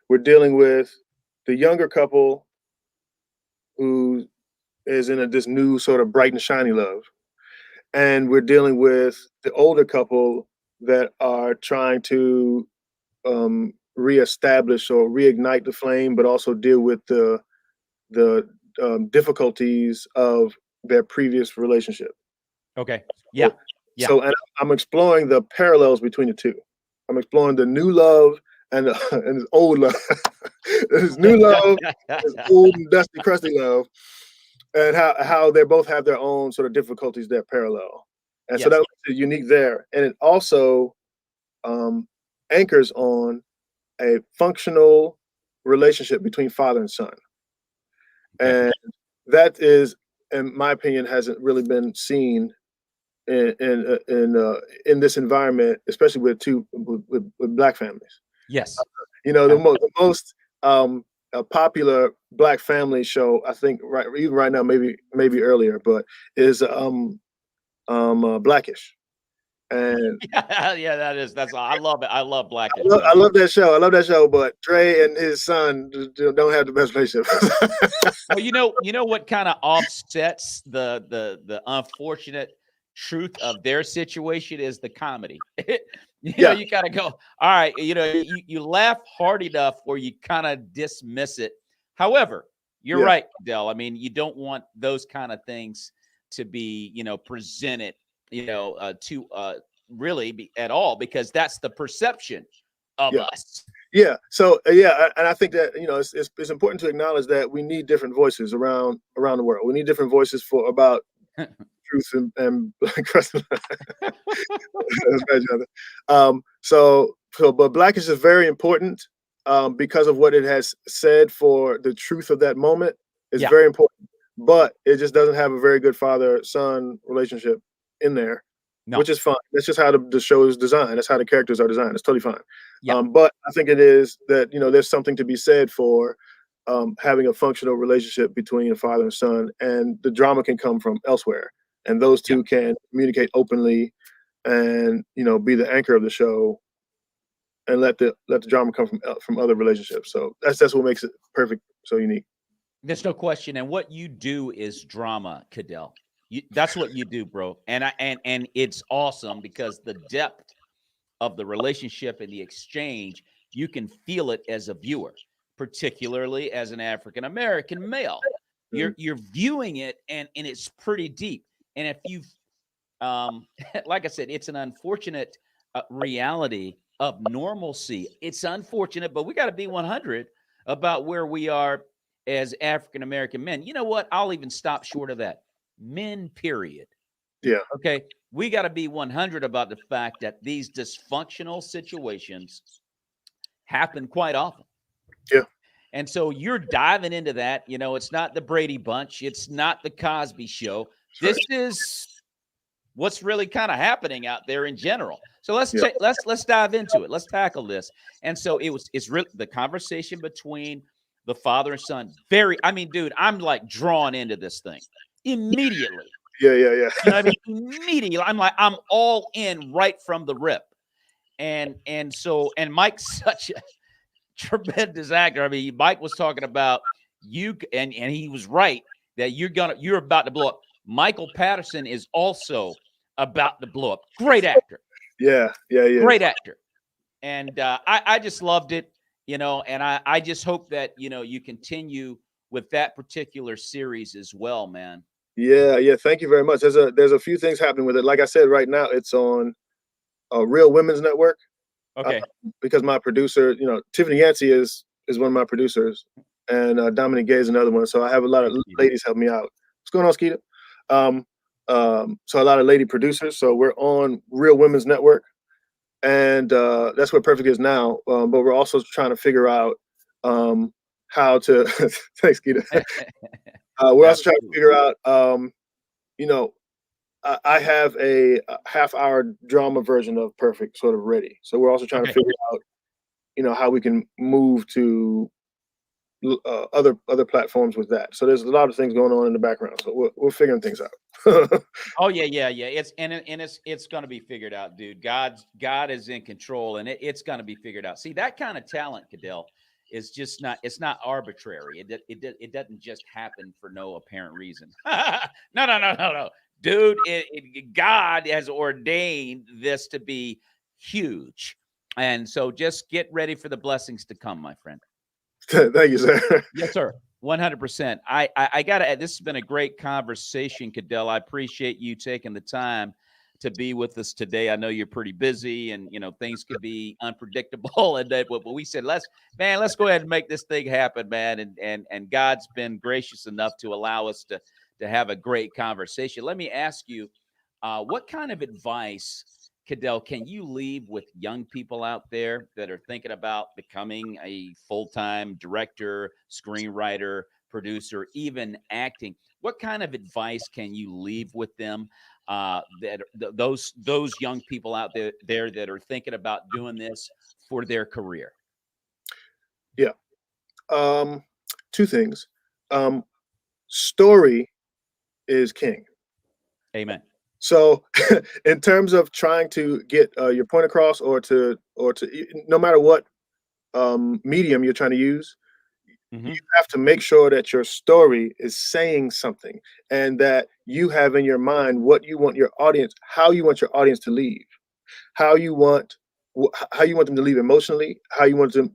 We're dealing with the younger couple who is in this new sort of bright and shiny love. And we're dealing with the older couple that are trying to reestablish or reignite the flame, but also deal with the difficulties of their previous relationship. Okay. Yeah. Yeah. So, and I'm exploring the parallels between the two. I'm exploring the new love and his old love. His new love, his old and dusty, crusty love, and how they both have their own sort of difficulties that parallel. And so that was unique there. And it also anchors on a functional relationship between father and son. Okay. And that is, in my opinion, hasn't really been seen in this environment, especially with Black families. Yes. The most popular Black family show, I think even right now, maybe earlier, but is Blackish. And that's I love it. I love Blackish. I love that show. I love that show, but Dre and his son don't have the best relationship. Well, you know what kind of offsets the unfortunate truth of their situation is the comedy. You gotta go, all right, you laugh hard enough or you kind of dismiss it. However, you're right, Cadell. I mean, you don't want those kind of things to be, presented, to really be at all, because that's the perception of us. Yeah. So and I think that it's important to acknowledge that we need different voices around the world. We need different voices about truth and but Blackish is very important because of what it has said for the truth of that moment. It's very important, but it just doesn't have a very good father-son relationship in there. No. Which is fine. That's just how the show is designed. That's how the characters are designed. It's totally fine. Yeah. But I think it is that, there's something to be said for having a functional relationship between a father and son, and the drama can come from elsewhere. And those two can communicate openly and, be the anchor of the show and let the drama come from other relationships. So that's what makes it perfect, so unique. There's no question. And what you do is drama, Cadell. That's what you do, bro. And it's awesome because the depth of the relationship and the exchange, you can feel it as a viewer, particularly as an African American male. You're viewing it and it's pretty deep. And if you've like I said, it's an unfortunate reality of normalcy. It's unfortunate, but we got to be 100 about where we are as African American men. You know what? I'll even stop short of that. Men, period. Yeah. Okay. We got to be 100 about the fact that these dysfunctional situations happen quite often. Yeah. And so you're diving into that. It's not the Brady Bunch. It's not the Cosby Show. This is what's really kind of happening out there in general. So let's dive into it. Let's tackle this. And so it's really the conversation between the father and son. Dude, I'm like drawn into this thing immediately. Yeah. Immediately. I'm all in right from the rip. And Mike's such a tremendous actor. Mike was talking about you, and he was right that you're about to blow up. Michael Patterson is also about to blow up. Great actor. Yeah. Great actor. And I just loved it, and I just hope that, you continue with that particular series as well, man. Yeah. Thank you very much. There's a few things happening with it. Like I said, right now it's on Real Women's Network. Okay. Because my producer, Tiffany Yancey is one of my producers, and Dominic Gay is another one. So I have a lot of ladies help me out. What's going on, Skeeta? So a lot of lady producers. So we're on Real Women's Network, and that's where Perfect is now. But we're also trying to figure out how to. Thanks, Skeeta. We're also trying to figure out, I have a half-hour drama version of Perfect sort of ready. So we're also trying to figure out, how we can move to other platforms with that. So there's a lot of things going on in the background. So we're figuring things out. Oh yeah. It's going to be figured out, dude. God is in control, and it's going to be figured out. See, that kind of talent, Cadell, is just not, it's not arbitrary. It doesn't just happen for no apparent reason. No. Dude, God has ordained this to be huge. And so just get ready for the blessings to come, my friend. Thank you, sir. Yes, sir. 100%. I got to, this has been a great conversation, Cadell. I appreciate you taking the time to be with us today. I know you're pretty busy and, you know, things can be unpredictable. And but we said, let's go ahead and make this thing happen, man. And God's been gracious enough to allow us to have a great conversation. Let me ask you, what kind of advice, Cadell, can you leave with young people out there that are thinking about becoming a full-time director, screenwriter, producer, even acting? What kind of advice can you leave with them, those young people out there that are thinking about doing this for their career? Yeah. Two things. Story is king. Amen. So in terms of trying to get your point across or to no matter what medium you're trying to use, you have to make sure that your story is saying something and that you have in your mind what you want your audience, how you want your audience to leave, how you want them to leave emotionally,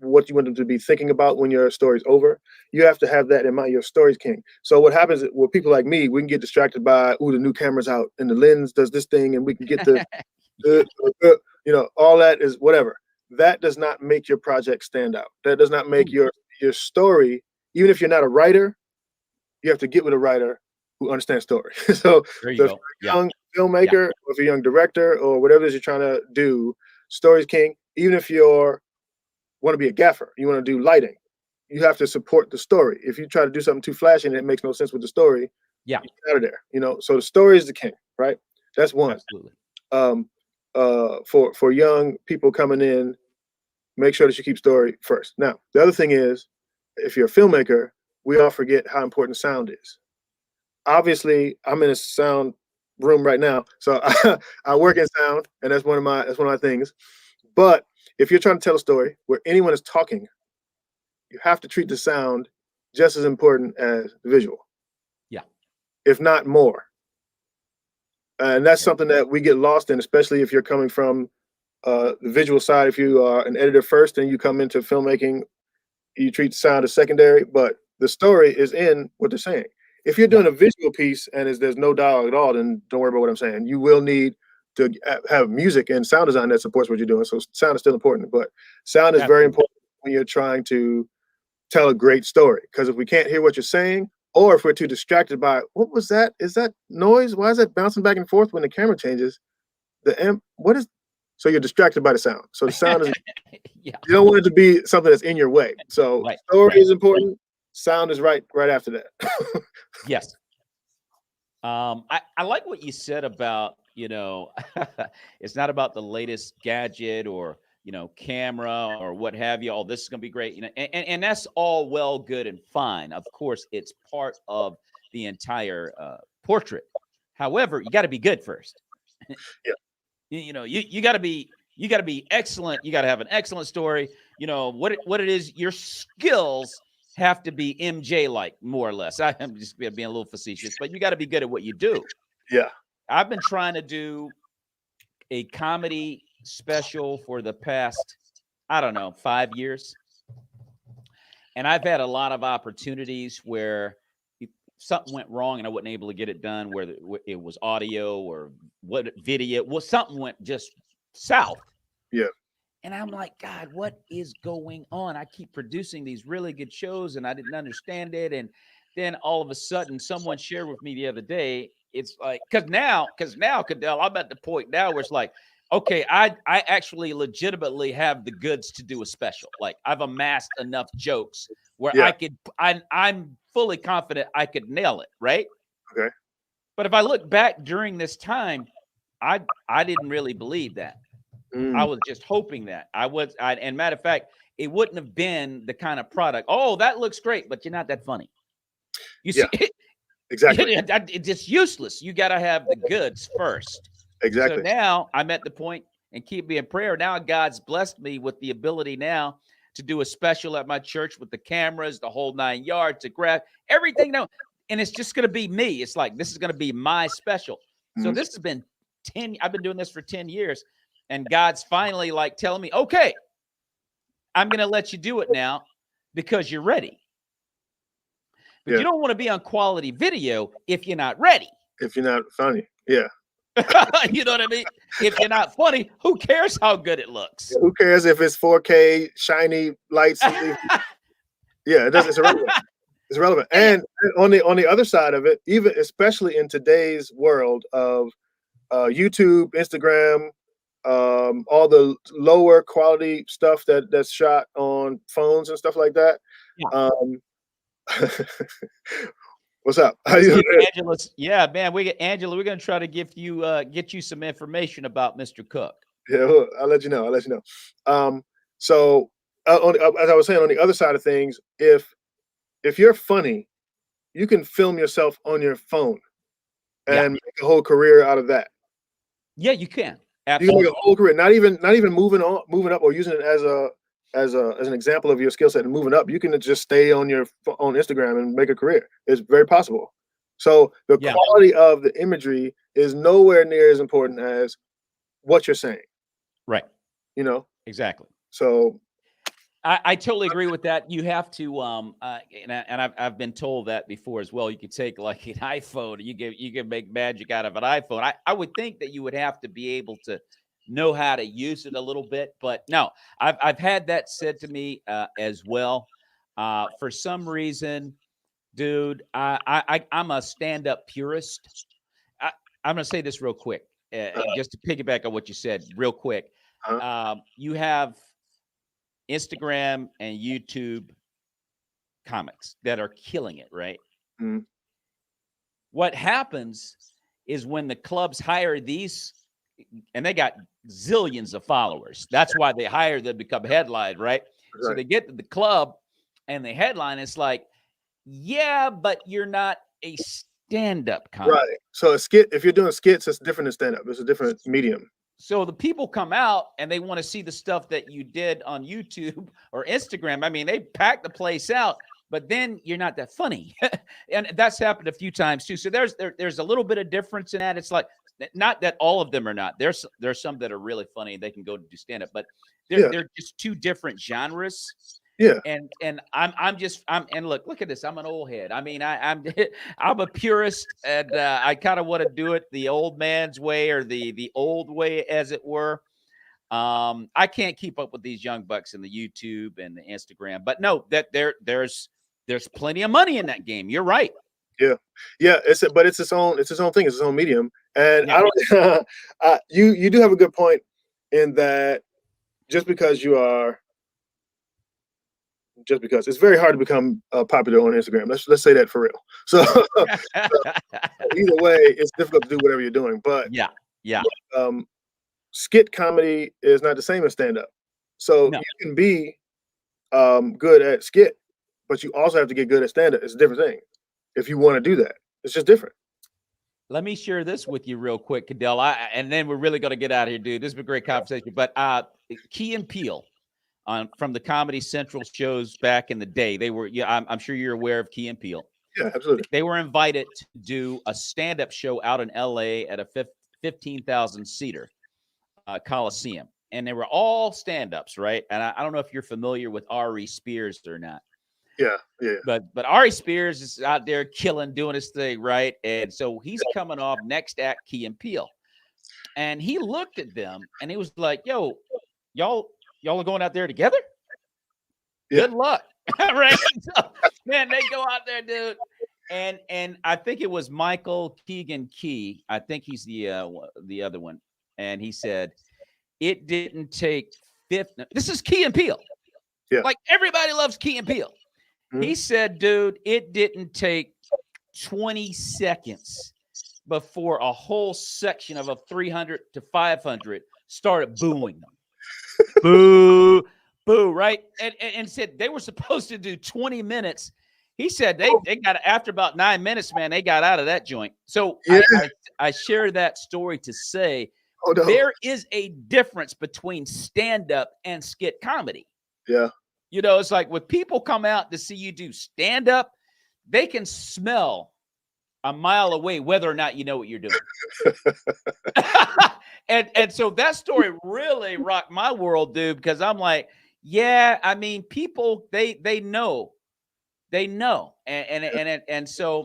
what you want them to be thinking about when your story's over. You have to have that in mind. Your story's king. So what happens with people like me, we can get distracted by, the new camera's out and the lens does this thing and we can get the, all that is whatever. That does not make your project stand out. That does not make your story, even if you're not a writer, you have to get with a writer who understands story. So there you go. Young filmmaker, or if you're a young director or whatever it is you're trying to do, story's king. Even if you want to be a gaffer, you want to do lighting, you have to support the story. If you try to do something too flashy and it makes no sense with the story, yeah, you get out of there. So the story is the king, right? That's one. Absolutely. For young people coming in, make sure that you keep story first. Now, the other thing is, if you're a filmmaker, we all forget how important sound is. Obviously, I'm in a sound room right now, so I work in sound, and that's one of my things. But if you're trying to tell a story where anyone is talking, you have to treat the sound just as important as the visual. Yeah, if not more. And that's something that we get lost in, especially if you're coming from the visual side. If you are an editor first and you come into filmmaking, you treat sound as secondary, but the story is in what they're saying. If you're doing a visual piece and there's no dialogue at all, then don't worry about what I'm saying. You will need to have music and sound design that supports what you're doing. So sound is still important, but sound is very important when you're trying to tell a great story. Because if we can't hear what you're saying, or if we're too distracted by, what was that? Is that noise? Why is that bouncing back and forth when the camera changes? So you're distracted by the sound. So the sound is, you don't want it to be something that's in your way. So story is important. Sound is right after that. Yes. I like what you said about, it's not about the latest gadget or, camera or what have you. Oh, this is going to be great. And that's all well, good and fine. Of course, it's part of the entire portrait. However, you got to be good first. Yeah. You got to be excellent. You got to have an excellent story. What it is, your skills have to be MJ like, more or less. I'm just being a little facetious, but you got to be good at what you do. Yeah. I've been trying to do a comedy special for the past, 5 years. And I've had a lot of opportunities where something went wrong and I wasn't able to get it done, whether it was audio or video. Well, something went just south. Yeah. And I'm like, God, what is going on? I keep producing these really good shows and I didn't understand it. And then all of a sudden someone shared with me the other day, it's like, because now, Cadell, I'm at the point now where it's like, okay, I actually legitimately have the goods to do a special. Like I've amassed enough jokes where I'm fully confident I could nail it. Right. Okay. But if I look back during this time, I didn't really believe that. I was just hoping that and matter of fact, it wouldn't have been the kind of product. Oh, that looks great, but you're not that funny. You see, exactly. It's just useless. You got to have the goods first. Exactly. So now I'm at the point, and keep me in prayer. Now God's blessed me with the ability now to do a special at my church with the cameras, the whole 9 yards, to grab everything. No, and it's just going to be me. It's like, this is going to be my special. So this has been I've been doing this for 10 years, and God's finally like telling me, okay, I'm going to let you do it now because you're ready. But you don't want to be on quality video if you're not ready. If you're not funny. Yeah. You know what I mean? If you're not funny, who cares how good it looks? Who cares if it's 4K, shiny lights? Yeah, it's irrelevant. It's relevant. And on the other side of it, even especially in today's world of YouTube, Instagram, all the lower quality stuff that's shot on phones and stuff like that. Yeah. What's up? How you Angela? Yeah, man. We get Angela. We're gonna try to get you some information about Mr. Cook. Yeah, I'll let you know. So as I was saying, on the other side of things, if you're funny, you can film yourself on your phone and make a whole career out of that. Yeah, you can. Absolutely. You can make a whole career. Not even moving up or using it as an example of your skill set and moving up. You can just stay on Instagram and make a career. It's very possible. So the quality of the imagery is nowhere near as important as what you're saying. Right. You know? Exactly. So I totally agree with that. You have to, and I've been told that before as well. You could take like an iPhone, you can make magic out of an iPhone. I would think that you would have to be able to know how to use it a little bit, but no, I've had that said to me as well. For some reason, dude, I'm a stand-up purist. I'm gonna say this real quick, just to piggyback on what you said, real quick. You have Instagram and YouTube comics that are killing it, right? Mm-hmm. What happens is when the clubs hire these, and they got zillions of followers. That's why they hire them to become headline, right? So they get to the club and the headline is like, yeah, but you're not a stand-up comic. Right. So a skit, if you're doing skits, it's different than stand-up. It's a different medium. So the people come out and they want to see the stuff that you did on YouTube or Instagram. I mean, they pack the place out, but then you're not that funny. And that's happened a few times too. So there's a little bit of difference in that. It's like, not that all of them are not. There's some that are really funny and they can go to do stand-up, but they're just two different genres. Yeah. And look at this. I'm an old head. I mean, I'm a purist, and I kind of want to do it the old man's way, or the old way, as it were. I can't keep up with these young bucks in the YouTube and the Instagram, but no, that there's plenty of money in that game. You're right. Yeah. It's its own thing. It's its own medium. And I don't. You do have a good point in that. Just because it's very hard to become popular on Instagram. Let's say that for real. So either way, it's difficult to do whatever you're doing. But skit comedy is not the same as stand-up. So you can be good at skit, but you also have to get good at stand-up. It's a different thing. If you want to do that, it's just different. Let me share this with you real quick, Cadell. And then we're really going to get out of here, dude. This has been a great conversation. But Key and Peele, from the Comedy Central shows back in the day, they were. I'm sure you're aware of Key and Peele. Yeah, absolutely. They were invited to do a stand-up show out in L.A. at a 15,000 seater Coliseum, and they were all stand-ups, right? And I don't know if you're familiar with Ari Spears or not. Yeah. But Ari Spears is out there killing, doing his thing, right? And so he's coming off next act, Key and Peele, and he looked at them and he was like, "Yo, y'all are going out there together? Yeah. Good luck." Right? So, man, they go out there, dude. And I think it was Michael Keegan Key. I think he's the other one. And he said, it didn't take this is Key and Peele. Yeah. Like, everybody loves Key and Peele. Mm-hmm. He said, dude, it didn't take 20 seconds before a whole section of a 300 to 500 started booing them. Boo, boo, right? And said they were supposed to do 20 minutes. He said they got, after about 9 minutes, man, they got out of that joint. So I share that story to say there is a difference between stand-up and skit comedy. Yeah. You know, it's like when people come out to see you do stand-up, they can smell a mile away whether or not you know what you're doing. and so that story really rocked my world, dude, because I'm like, yeah, I mean, people, they know. And so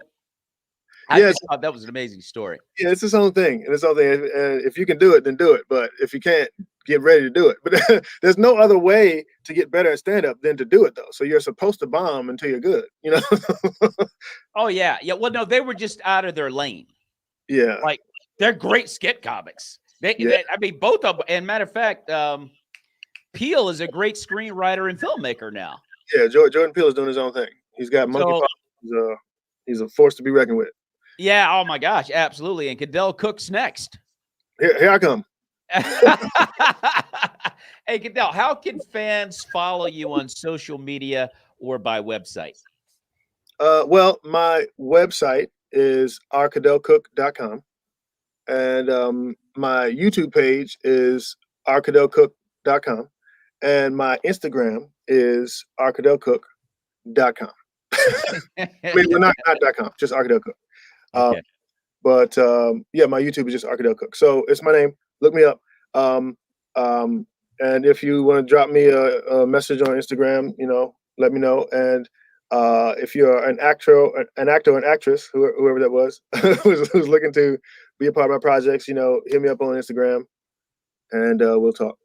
I just thought that was an amazing story. Yeah, it's its own thing. And it's own thing. If you can do it, then do it. But if you can't, get ready to do it. But there's no other way to get better at stand-up than to do it, though. So you're supposed to bomb until you're good, you know? Oh, yeah. Yeah. Well, no, they were just out of their lane. Yeah. Like, they're great skit comics. I mean, both of them. And matter of fact, Peele is a great screenwriter and filmmaker now. Yeah, Jordan Peele is doing his own thing. He's got monkeypox. He's a force to be reckoned with. Yeah. Oh my gosh, absolutely. And Cadell Cook's next. Here I come. Hey, Cadell, how can fans follow you on social media or by website? Well, my website is rcadellcook.com, and my YouTube page is rcadellcook.com, and my Instagram is rcadellcook.com. I mean, well, not .com, just Cadell Cook. Okay. But yeah, my YouTube is just Cadell Cook. So it's my name. Look me up. And if you want to drop me a message on Instagram, you know, let me know. And if you're an actor or an actress, whoever that was, who's looking to be a part of my projects, you know, hit me up on Instagram, and we'll talk.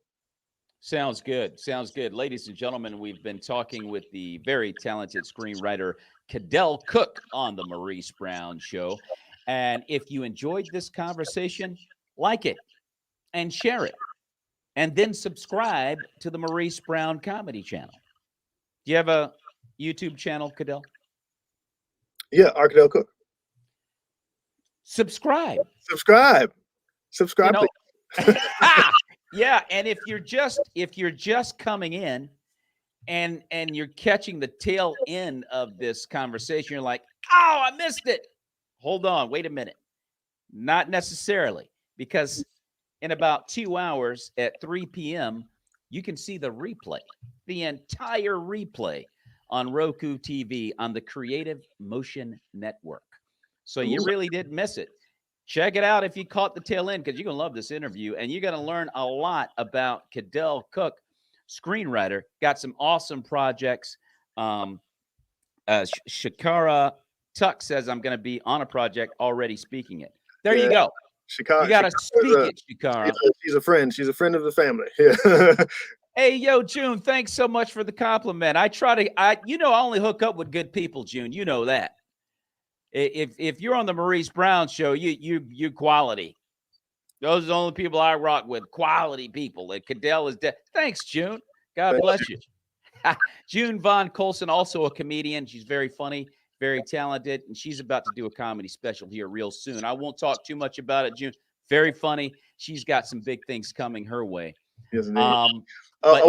Sounds good. Sounds good. Ladies and gentlemen, we've been talking with the very talented screenwriter Cadell Cook on the Maurice Brown Show. And if you enjoyed this conversation, like it and share it. And then subscribe to the Maurice Brown Comedy Channel. Do you have a YouTube channel, Cadell? Yeah, Cadell Cook. Subscribe. Subscribe. You know, yeah, and if you're just coming in and you're catching the tail end of this conversation, you're like, "Oh, I missed it." Hold on, wait a minute. Not necessarily, because in about 2 hours at 3 p.m., you can see the replay, the entire replay on Roku TV on the Creative Motion Network. So you really didn't miss it. Check it out if you caught the tail end, because you're going to love this interview, and you're going to learn a lot about Cadell Cook, screenwriter. Got some awesome projects. Shakara Tuck says, I'm going to be on a project already speaking it. There you go. Shakara, you got to speak it, Shakara. She's a friend. She's a friend of the family. Yeah. Hey, yo, June, thanks so much for the compliment. I only hook up with good people, June. You know that. If you're on the Maurice Brown Show, you quality. Those are the only people I rock with, quality people. And Cadell is dead. Thanks, June. God bless you. June Von Colson, also a comedian. She's very funny, very talented, and she's about to do a comedy special here real soon. I won't talk too much about it, June. Very funny. She's got some big things coming her way. Yes, but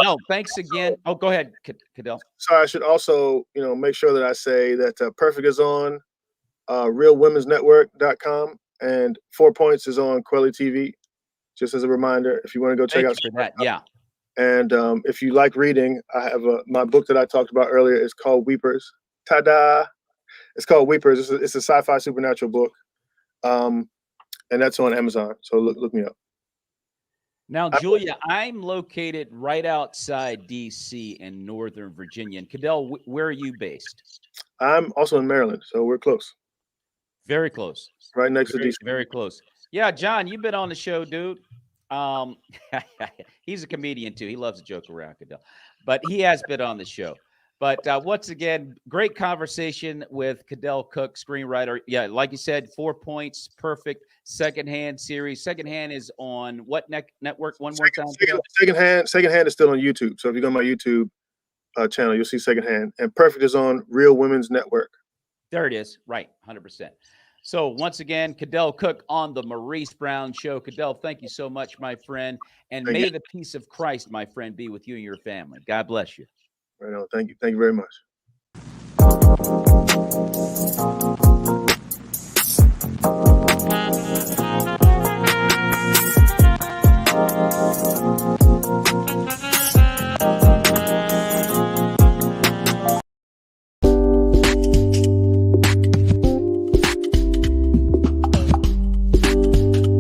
no, thanks again. Oh, go ahead, Cadell. Sorry, I should also, make sure that I say that Perfect is on realwomensnetwork.com, and 4 Points is on Quelly TV. Just as a reminder, if you want to go check out that, yeah. And if you like reading, I have my book that I talked about earlier is called Weepers. Ta-da! It's called Weepers. It's a sci-fi supernatural book, and that's on Amazon. So look me up. Now, Julia, I'm located right outside D.C. in Northern Virginia. And Cadell, where are you based? I'm also in Maryland, so we're close. Very close. Right next to D.C. Very close. Yeah, John, you've been on the show, dude. He's a comedian, too. He loves to joke around, Cadell. But he has been on the show. But once again, great conversation with Cadell Cook, screenwriter. Yeah, like you said, 4 Points, perfect. Secondhand series. Secondhand is on what network? One more time. Secondhand is still on YouTube. So if you go to my YouTube channel, you'll see Secondhand. And Perfect is on Real Women's Network. There it is. Right, 100%. So once again, Cadell Cook on the Maurice Brown Show. Cadell, thank you so much, my friend. And may the peace of Christ, my friend, be with you and your family. God bless you. Right on. Thank you. Thank you very much.